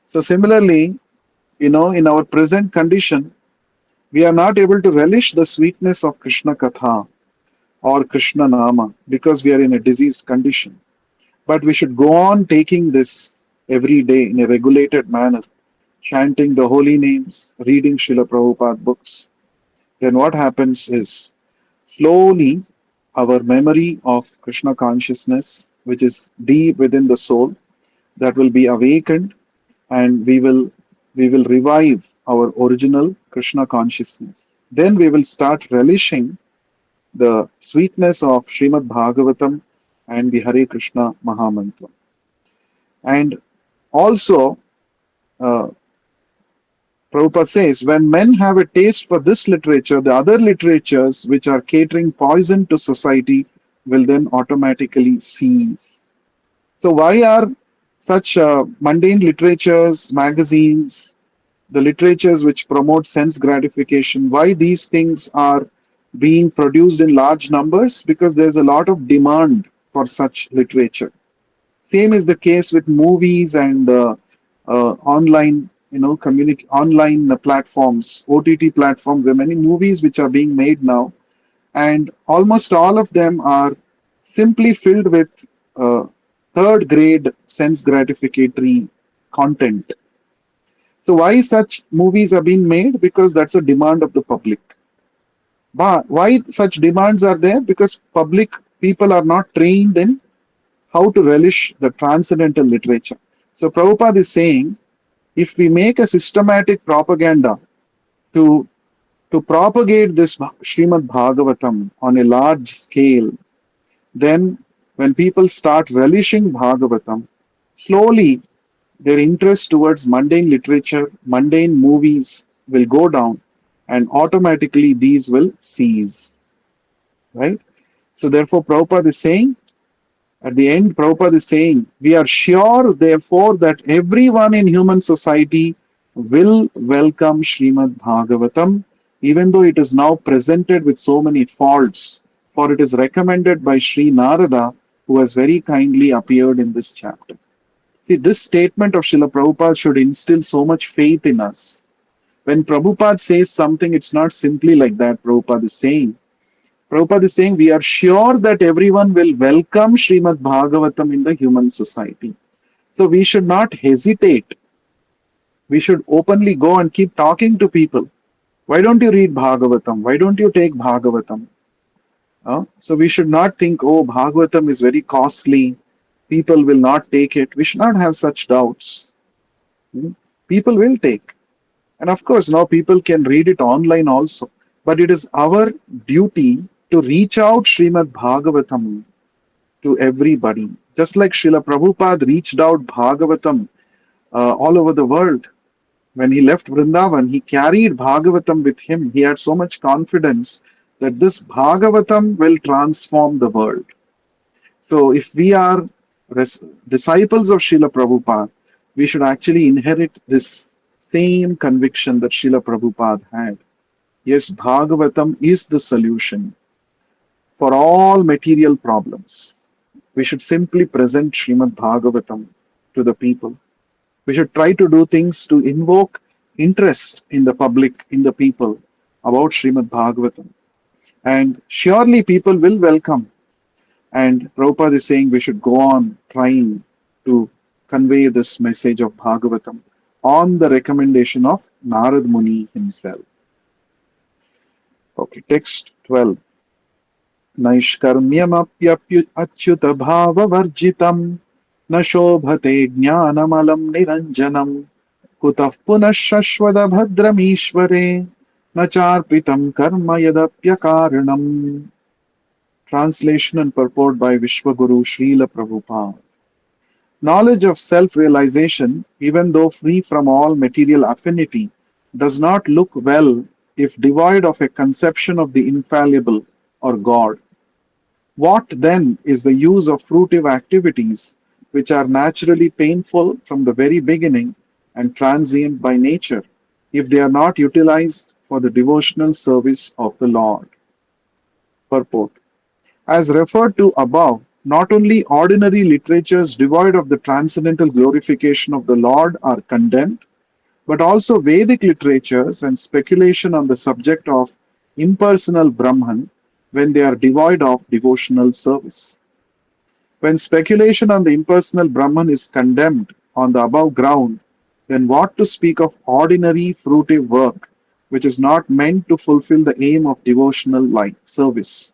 So, similarly, in our present condition, we are not able to relish the sweetness of Krishna Katha or Krishna Nama because we are in a diseased condition. But we should go on taking this every day in a regulated manner, chanting the holy names, reading Srila Prabhupada books. Then what happens is slowly our memory of Krishna consciousness, which is deep within the soul, that will be awakened, and we will revive our original Krishna consciousness. Then we will start relishing the sweetness of Srimad Bhagavatam and the Hare Krishna Mahamantra. And also, uh, Prabhupada says, when men have a taste for this literature, the other literatures which are catering poison to society will then automatically cease. So, why are such mundane literatures, magazines, the literatures which promote sense gratification, why these things are being produced in large numbers? Because there's a lot of demand for such literature. Same is the case with movies and online, online platforms, OTT platforms. There are many movies which are being made now, and almost all of them are simply filled with uh, third grade sense gratificatory content. So why such movies are being made? Because that's a demand of the public. But why such demands are there? Because public people are not trained in how to relish the transcendental literature. So Prabhupada is saying, if we make a systematic propaganda to propagate this Srimad Bhagavatam on a large scale, then when people start relishing Bhagavatam, slowly their interest towards mundane literature, mundane movies will go down, and automatically these will cease. Right? So therefore, Prabhupada is saying, at the end, Prabhupada is saying, we are sure, therefore, that everyone in human society will welcome Srimad Bhagavatam, even though it is now presented with so many faults, for it is recommended by Sri Narada, who has very kindly appeared in this chapter. See, this statement of Srila Prabhupada should instill so much faith in us. When Prabhupada says something, it's not simply like that, Prabhupada is saying. Prabhupada is saying, we are sure that everyone will welcome Srimad Bhagavatam in the human society. So we should not hesitate. We should openly go and keep talking to people. Why don't you read Bhagavatam? Why don't you take Bhagavatam? So we should not think, oh, Bhagavatam is very costly. People will not take it. We should not have such doubts. Hmm? People will take. And of course, now people can read it online also. But it is our duty to reach out Srimad Bhagavatam to everybody. Just like Srila Prabhupada reached out Bhagavatam all over the world. When he left Vrindavan, he carried Bhagavatam with him. He had so much confidence that this Bhagavatam will transform the world. So, if we are disciples of Srila Prabhupada, we should actually inherit this same conviction that Srila Prabhupada had. Yes, Bhagavatam is the solution for all material problems. We should simply present Srimad Bhagavatam to the people. We should try to do things to invoke interest in the public, in the people about Srimad Bhagavatam. And surely people will welcome. And Prabhupada is saying we should go on trying to convey this message of Bhagavatam on the recommendation of Narad Muni himself. Okay, text 12. नैष्कर्म्यमप्यच्युत भाववर्जितं न शोभते ज्ञानमलं निरञ्जनं कुतः पुनः शश्वतभद्रमीश्वरे न चार्पितं कर्म यदप्यकारणम्. Translation and purport by Vishwaguru Srila Prabhupada. Knowledge of self-realization, even though free from all material affinity, does not look well if devoid of a conception of the infallible or God. What then is the use of fruitive activities which are naturally painful from the very beginning and transient by nature if they are not utilized for the devotional service of the Lord? Purport. As referred to above, not only ordinary literatures devoid of the transcendental glorification of the Lord are condemned, but also Vedic literatures and speculation on the subject of impersonal Brahman when they are devoid of devotional service. When speculation on the impersonal Brahman is condemned on the above ground, then what to speak of ordinary fruitive work which is not meant to fulfill the aim of devotional life service?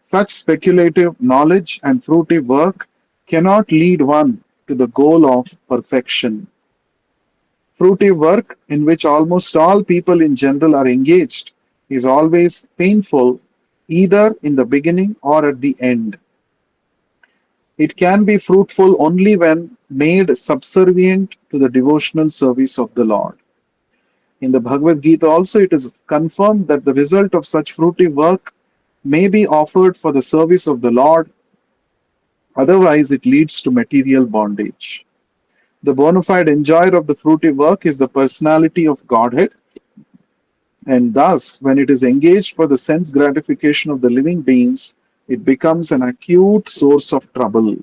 Such speculative knowledge and fruitive work cannot lead one to the goal of perfection. Fruitive work, in which almost all people in general are engaged, is always painful either in the beginning or at the end. It can be fruitful only when made subservient to the devotional service of the Lord. In the Bhagavad Gita also it is confirmed that the result of such fruitive work may be offered for the service of the Lord, otherwise it leads to material bondage. The bona fide enjoyer of the fruitive work is the personality of Godhead, and thus, when it is engaged for the sense gratification of the living beings, it becomes an acute source of trouble.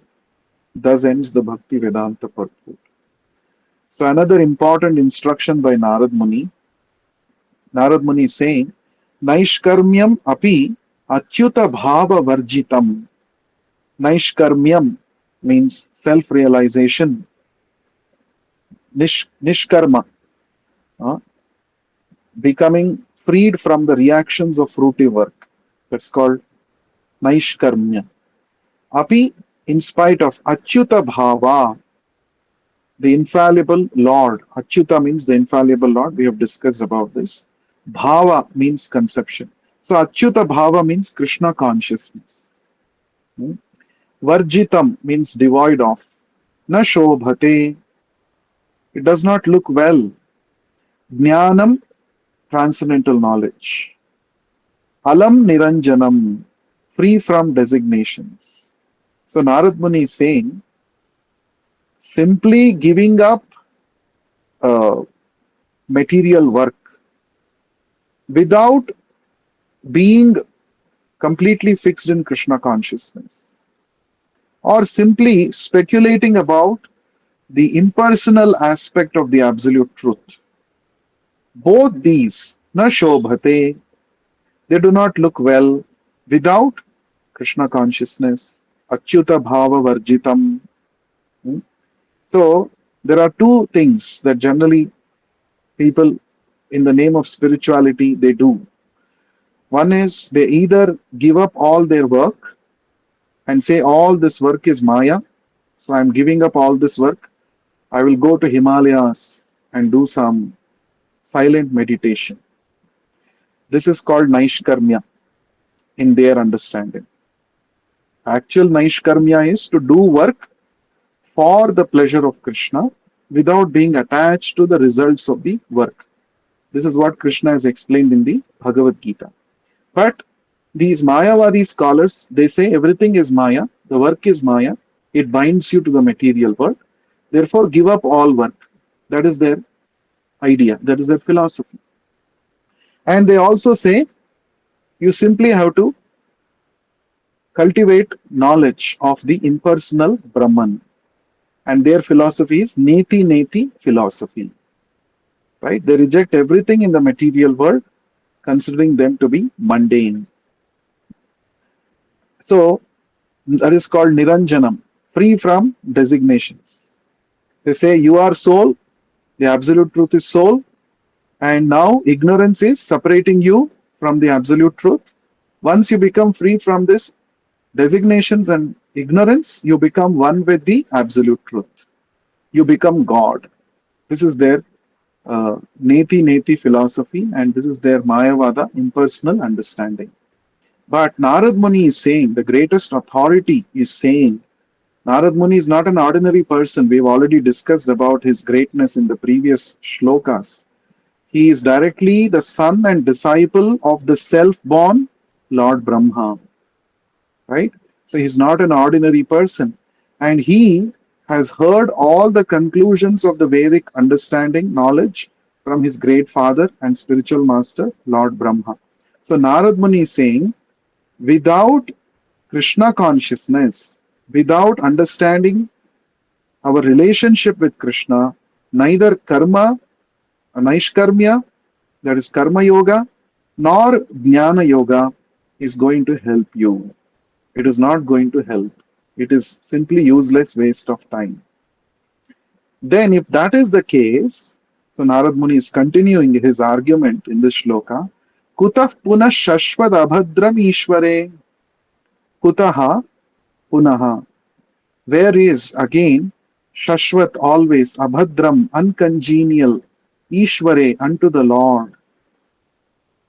Thus ends the Bhakti Vedanta purport. So, another important instruction by Narad Muni. Narad Muni is saying, Naishkarmyam api achyuta bhava varjitam. Naishkarmyam means self-realization. Nishkarma, becoming freed from the reactions of fruitive work. That's called Naishkarmya. Api, in spite of Achyuta Bhava, the infallible Lord. Achyuta means the infallible Lord. We have discussed about this. Bhava means conception. So Achyuta Bhava means Krishna consciousness. Varjitam means devoid of. Na shobhate, it does not look well. Jnanam, transcendental knowledge. Alam niranjanam, free from designations. So Narad Muni is saying, simply giving up material work without being completely fixed in Krishna consciousness, or simply speculating about the impersonal aspect of the absolute truth. Both these, na shobhate, they do not look well without Krishna consciousness, achyuta bhava varjitam. So, there are two things that generally people in the name of spirituality they do. One is they either give up all their work and say all this work is Maya, so I'm giving up all this work. I will go to Himalayas and do some silent meditation. This is called Naishkarmya in their understanding. Actual Naishkarmya is to do work for the pleasure of Krishna without being attached to the results of the work. This is what Krishna has explained in the Bhagavad Gita. But these Mayavadi scholars, they say everything is Maya, the work is Maya, it binds you to the material world. Therefore, give up all work. That is their idea, that is their philosophy. And they also say you simply have to cultivate knowledge of the impersonal Brahman. And their philosophy is Neti Neti philosophy. Right? They reject everything in the material world, considering them to be mundane. So that is called Niranjanam, free from designations. They say you are soul, the absolute truth is soul, and now ignorance is separating you from the absolute truth. Once you become free from this designations and ignorance, you become one with the absolute truth. You become God. This is their Neti Neti philosophy, and this is their Mayavada impersonal understanding. But Narad Muni is saying, the greatest authority is saying, Narad Muni is not an ordinary person. We've already discussed about his greatness in the previous shlokas. He is directly the son and disciple of the self-born Lord Brahma, right? So he's not an ordinary person. And he has heard all the conclusions of the Vedic understanding, knowledge from his great father and spiritual master, Lord Brahma. So Narad Muni is saying, without Krishna consciousness, without understanding our relationship with Krishna, neither karma, naishkarmya, that is karma yoga, nor jnana yoga is going to help you. It is not going to help. It is simply useless waste of time. Then, if that is the case, so Narad Muni is continuing his argument in this shloka. Kutah punah shashvad abhadram ishvare. Kutaha punaha. Where is again shashvat always abhadram uncongenial ishvare unto the Lord.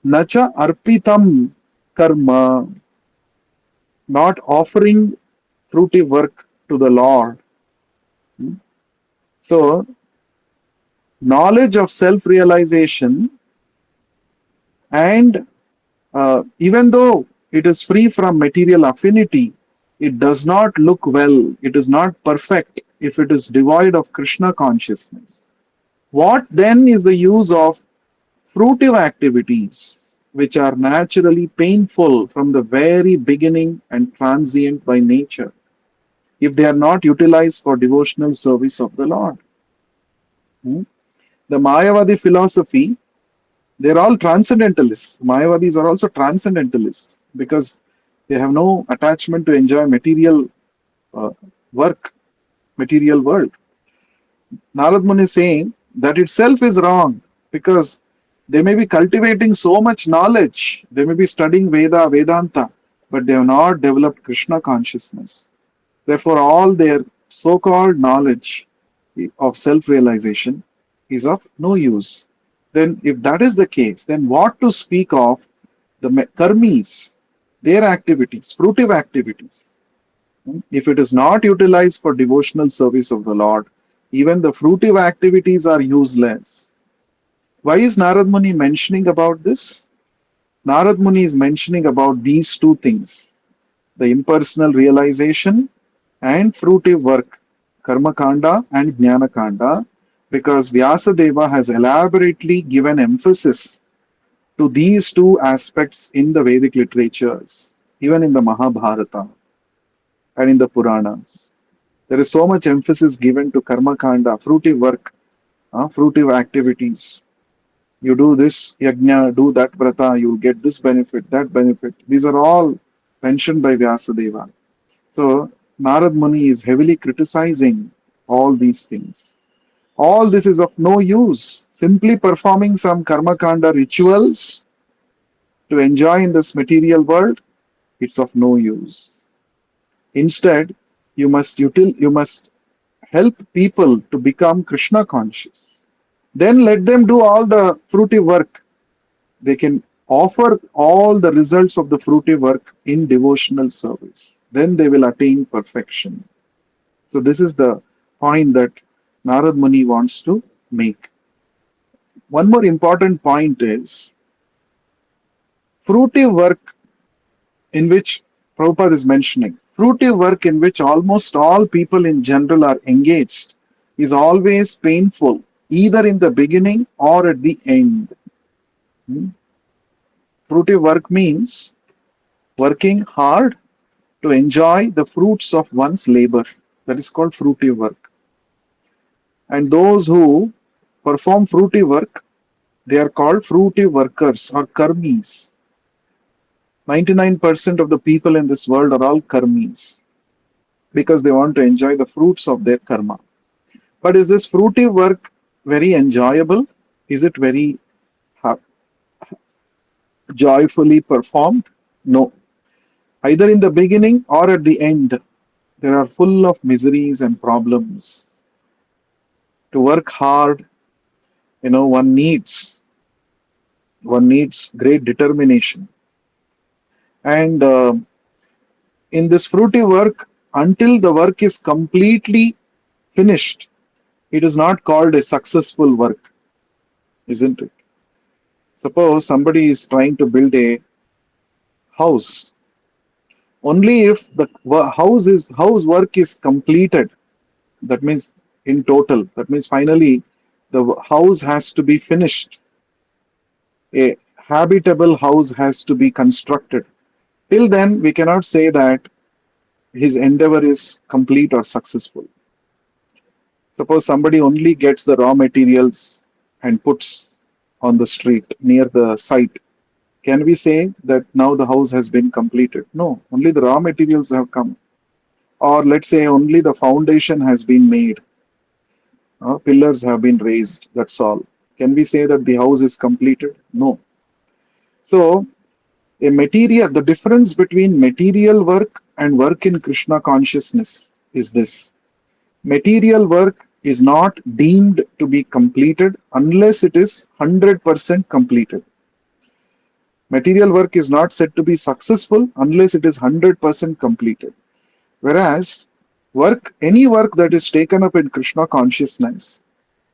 Nacha arpitam karma. Not offering fruitive work to the Lord. So, knowledge of self realization, and even though it is free from material affinity, it does not look well, it is not perfect if it is devoid of Krishna consciousness. What then is the use of fruitive activities, which are naturally painful from the very beginning and transient by nature, if they are not utilized for devotional service of the Lord? The Mayavadi philosophy, they're all transcendentalists. Mayavadis are also transcendentalists because they have no attachment to enjoy material uh, work, material world. Narad Muni is saying that itself is wrong because they may be cultivating so much knowledge, they may be studying Veda, Vedanta, but they have not developed Krishna consciousness. Therefore, all their so called knowledge of self realization is of no use. Then, if that is the case, then what to speak of the karmis, their activities, fruitive activities? If it is not utilized for devotional service of the Lord, even the fruitive activities are useless. Why is Narad Muni mentioning about this? Narad Muni is mentioning about these two things, the impersonal realization and fruitive work, Karma Kanda and Jnana Kanda, because Vyasadeva has elaborately given emphasis to these two aspects in the Vedic literatures, even in the Mahabharata and in the Puranas. There is so much emphasis given to Karma Kanda, fruitive work, fruitive activities. You do this yajna, do that vrata, you'll get this benefit, that benefit. These are all mentioned by Vyasadeva. So Narad Muni is heavily criticizing all these things. All this is of no use. Simply performing some karma kanda rituals to enjoy in this material world, it's of no use. Instead, you must help people to become Krishna conscious. Then let them do all the fruitive work. They can offer all the results of the fruitive work in devotional service. Then they will attain perfection. So this is the point that Narad Muni wants to make. One more important point is fruitive work in which Prabhupada is mentioning. Fruitive work in which almost all people in general are engaged is always painful, either in the beginning or at the end. Hmm? Fruitive work means working hard to enjoy the fruits of one's labor. That is called fruitive work. And those who perform fruitive work, they are called fruitive workers or karmis. 99% of the people in this world are all karmis because they want to enjoy the fruits of their karma. But is this fruitive work very enjoyable? Is it very ha- joyfully performed? No. Either in the beginning or at the end, they are full of miseries and problems. To work hard, one needs great determination. And in this fruitive work, until the work is completely finished, it is not called a successful work, isn't it? Suppose somebody is trying to build a house. Only if the house work is completed, that means in total, that means finally the house has to be finished. A habitable house has to be constructed. Till then, we cannot say that his endeavor is complete or successful. Suppose somebody only gets the raw materials and puts on the street near the site. Can we say that now the house has been completed? No, only the raw materials have come. Or let's say only the foundation has been made, pillars have been raised, that's all. Can we say that the house is completed? No. So, the difference between material work and work in Krishna consciousness is this. Material work is not deemed to be completed unless it is 100% completed. Material work is not said to be successful unless it is 100% completed. Whereas any work that is taken up in Krishna consciousness,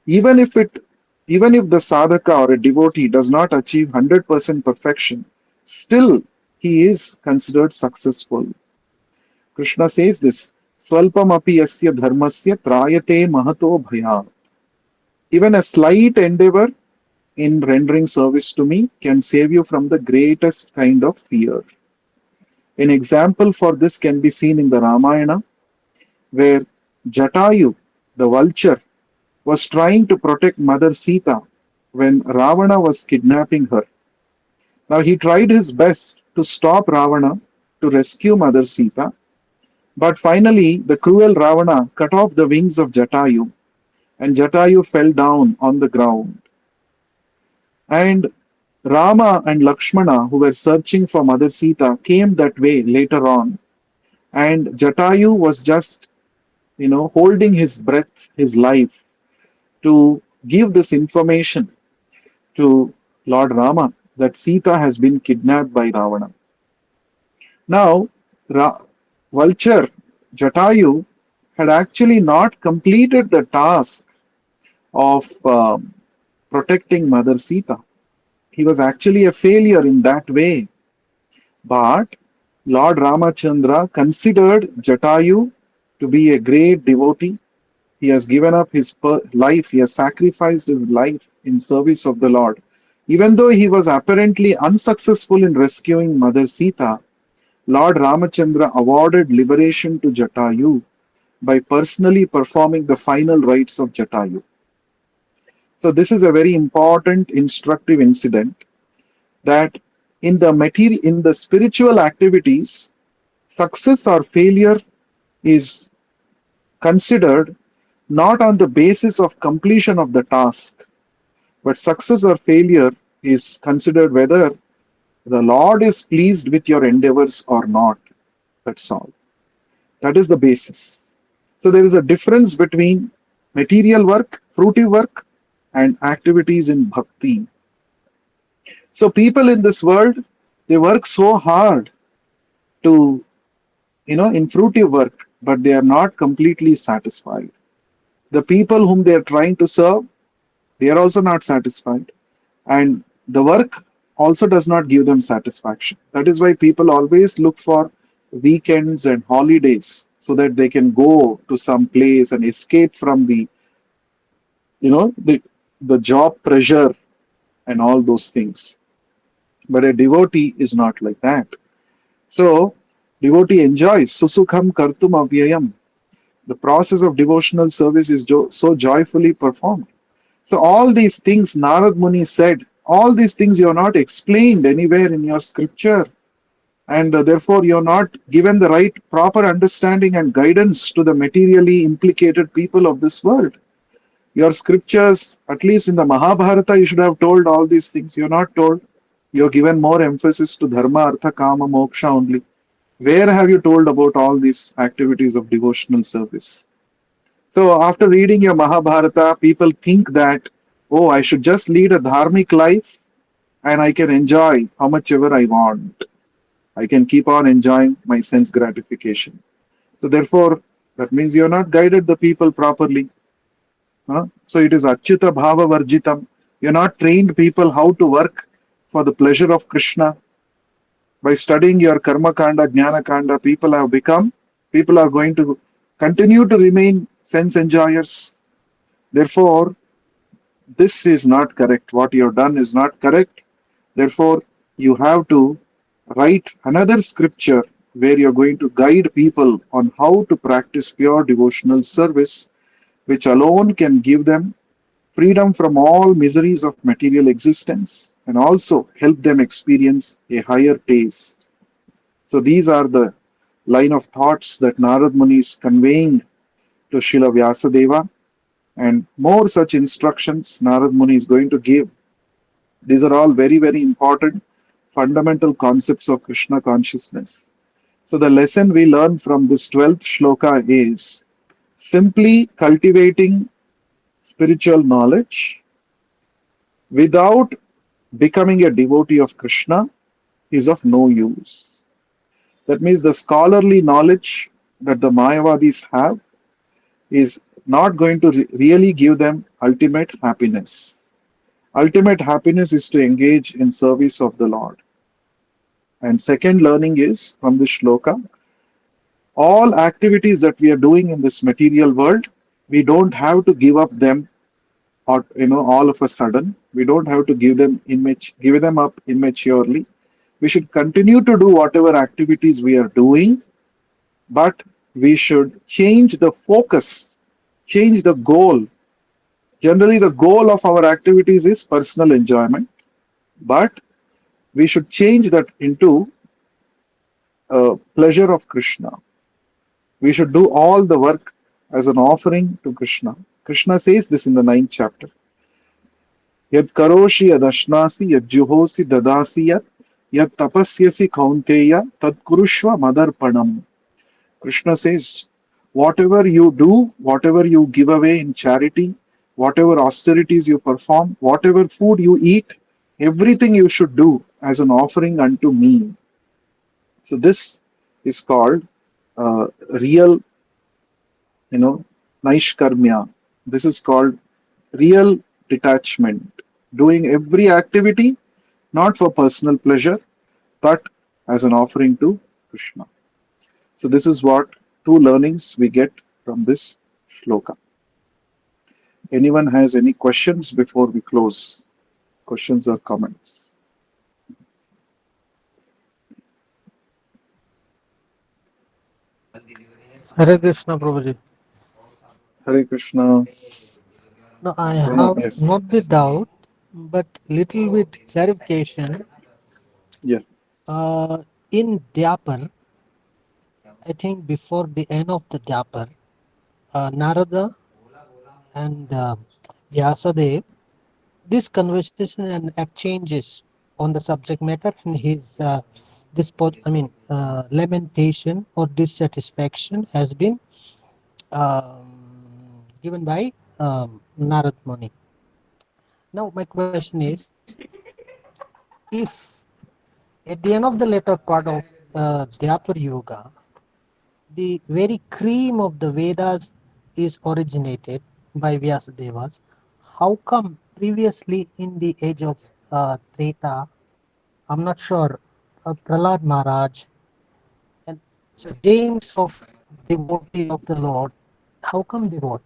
even if it even if the sadhaka or a devotee does not achieve 100% perfection, still he is considered successful. Krishna says this, Swalpam api yasya dharmasya trayate mahato bhaya. Even a slight endeavor in rendering service to me can save you from the greatest kind of fear. An example for this can be seen in the Ramayana, where Jatayu, the vulture, was trying to protect Mother Sita when Ravana was kidnapping her. Now he tried his best to stop Ravana to rescue Mother Sita, but finally the cruel Ravana cut off the wings of Jatayu and Jatayu fell down on the ground. And Rama and Lakshmana, who were searching for Mother Sita, came that way later on. And Jatayu was just, holding his breath, his life, to give this information to Lord Rama that Sita has been kidnapped by Ravana. Now, Vulture, Jatayu, had actually not completed the task of protecting Mother Sita. He was actually a failure in that way. But Lord Ramachandra considered Jatayu to be a great devotee. He has given up his life, he has sacrificed his life in service of the Lord. Even though he was apparently unsuccessful in rescuing Mother Sita, Lord Ramachandra awarded liberation to Jatayu by personally performing the final rites of Jatayu. So this is a very important instructive incident that in the spiritual activities, success or failure is considered not on the basis of completion of the task, but success or failure is considered whether the Lord is pleased with your endeavors or not. That's all. That is the basis. So there is a difference between material work, fruitive work, and activities in bhakti. So people in this world, they work so hard to, in fruitive work, but they are not completely satisfied. The people whom they are trying to serve, they are also not satisfied. And the work also does not give them satisfaction. That is why people always look for weekends and holidays so that they can go to some place and escape from you know, the, the job pressure and all those things. But a devotee is not like that. So, devotee enjoys susukham kartum avyayam. The process of devotional service is so joyfully performed. So, all these things Narad Muni said, all these things you are not explained anywhere in your scripture, and therefore you are not given the right proper understanding and guidance to the materially implicated people of this world. Your scriptures, at least in the Mahabharata, you should have told all these things. You're not told. You're given more emphasis to dharma, artha, kama, moksha only. Where have you told about all these activities of devotional service? So, after reading your Mahabharata, people think that, oh, I should just lead a dharmic life and I can enjoy how much ever I want. I can keep on enjoying my sense gratification. So, therefore, that means you're not guided the people properly. Huh? So, it is Achyuta Bhava Varjitam. You're not trained people how to work for the pleasure of Krishna. By studying your Karma Kanda, Jnana Kanda, people are going to continue to remain sense enjoyers. Therefore, this is not correct. What you have done is not correct. Therefore, you have to write another scripture where you're going to guide people on how to practice pure devotional service, which alone can give them freedom from all miseries of material existence and also help them experience a higher taste. So these are the line of thoughts that Narad Muni is conveying to Srila Vyasadeva, and more such instructions Narad Muni is going to give. These are all very, very important fundamental concepts of Krishna consciousness. So the lesson we learn from this 12th shloka is simply cultivating spiritual knowledge without becoming a devotee of Krishna is of no use. That means the scholarly knowledge that the Mayavadis have is not going to really give them ultimate happiness. Ultimate happiness is to engage in service of the Lord. And second learning is from this shloka, all activities that we are doing in this material world, we don't have to give up them or all of a sudden. We don't have to give them up immaturely. We should continue to do whatever activities we are doing, but we should change the focus, change the goal. Generally, the goal of our activities is personal enjoyment, but we should change that into pleasure of Krishna. We should do all the work as an offering to Krishna. Krishna says this in the ninth chapter. Yad karoshi yadashnasi yad juhosi dadasi yad tapasyasi kaunteya tad kurushva madarpanam. Krishna says, whatever you do, whatever you give away in charity, whatever austerities you perform, whatever food you eat, everything you should do as an offering unto me. So this is called real, naishkarmya. This is called real detachment. Doing every activity not for personal pleasure, but as an offering to Krishna. So this is what two learnings we get from this shloka. Anyone has any questions before we close? Questions or comments? Hare Krishna, Prabhuji. Hare Krishna. No, I Pranav, have yes. not the doubt, but little bit clarification. Yeah. In Dhyapar, I think before the end of the Dhyapar, Narada and Vyasadeva, this conversation and exchanges on the subject matter and his lamentation or dissatisfaction has been given by Narad Muni. Now, my question is, if at the end of the later part of Dhyapar Yoga, the very cream of the Vedas is originated by Vyasadevas, how come previously in the age of Treta, I'm not sure, Prahlad Maharaj and James of devotee of the Lord, how come they wrote?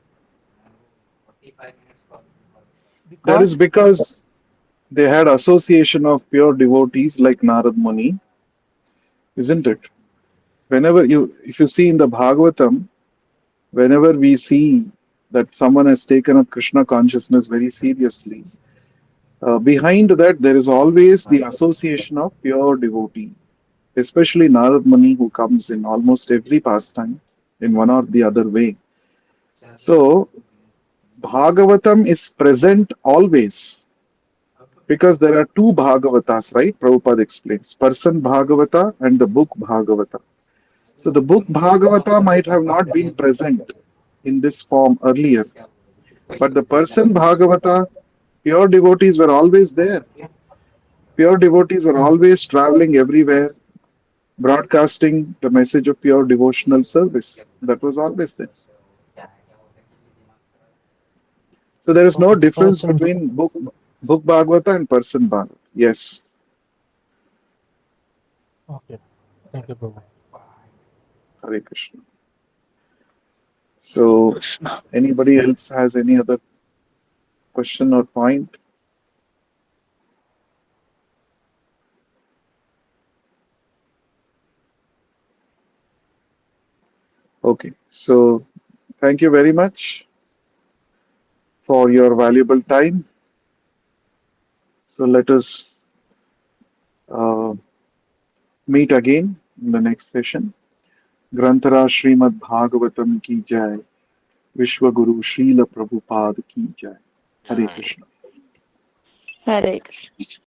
That is Because because they had association of pure devotees like Narad Muni, isn't it? Whenever if you see in the Bhagavatam, whenever we see that someone has taken up Krishna consciousness very seriously, behind that there is always the association of pure devotee, especially Narad Muni, who comes in almost every pastime in one or the other way. So Bhagavatam is present always because there are two Bhagavatas, right? Prabhupada explains person Bhagavata and the book Bhagavata. So the book Bhagavata might have not been present in this form earlier, but the person Bhagavata, pure devotees were always there. Pure devotees are always traveling everywhere, broadcasting the message of pure devotional service. That was always there. So there is no okay, difference person. between book Bhagavata and person Bhagavata. Yes, Okay, thank you, Prabhu. Hare Krishna. So anybody else has any other question or point? Okay, so thank you very much for your valuable time. So let us uh, meet again in the next session. ग्रंथरा Shrimad Bhagavatam की जय विश्व गुरु शील प्रभुपाद की जय हरे Krishna Hare Krishna.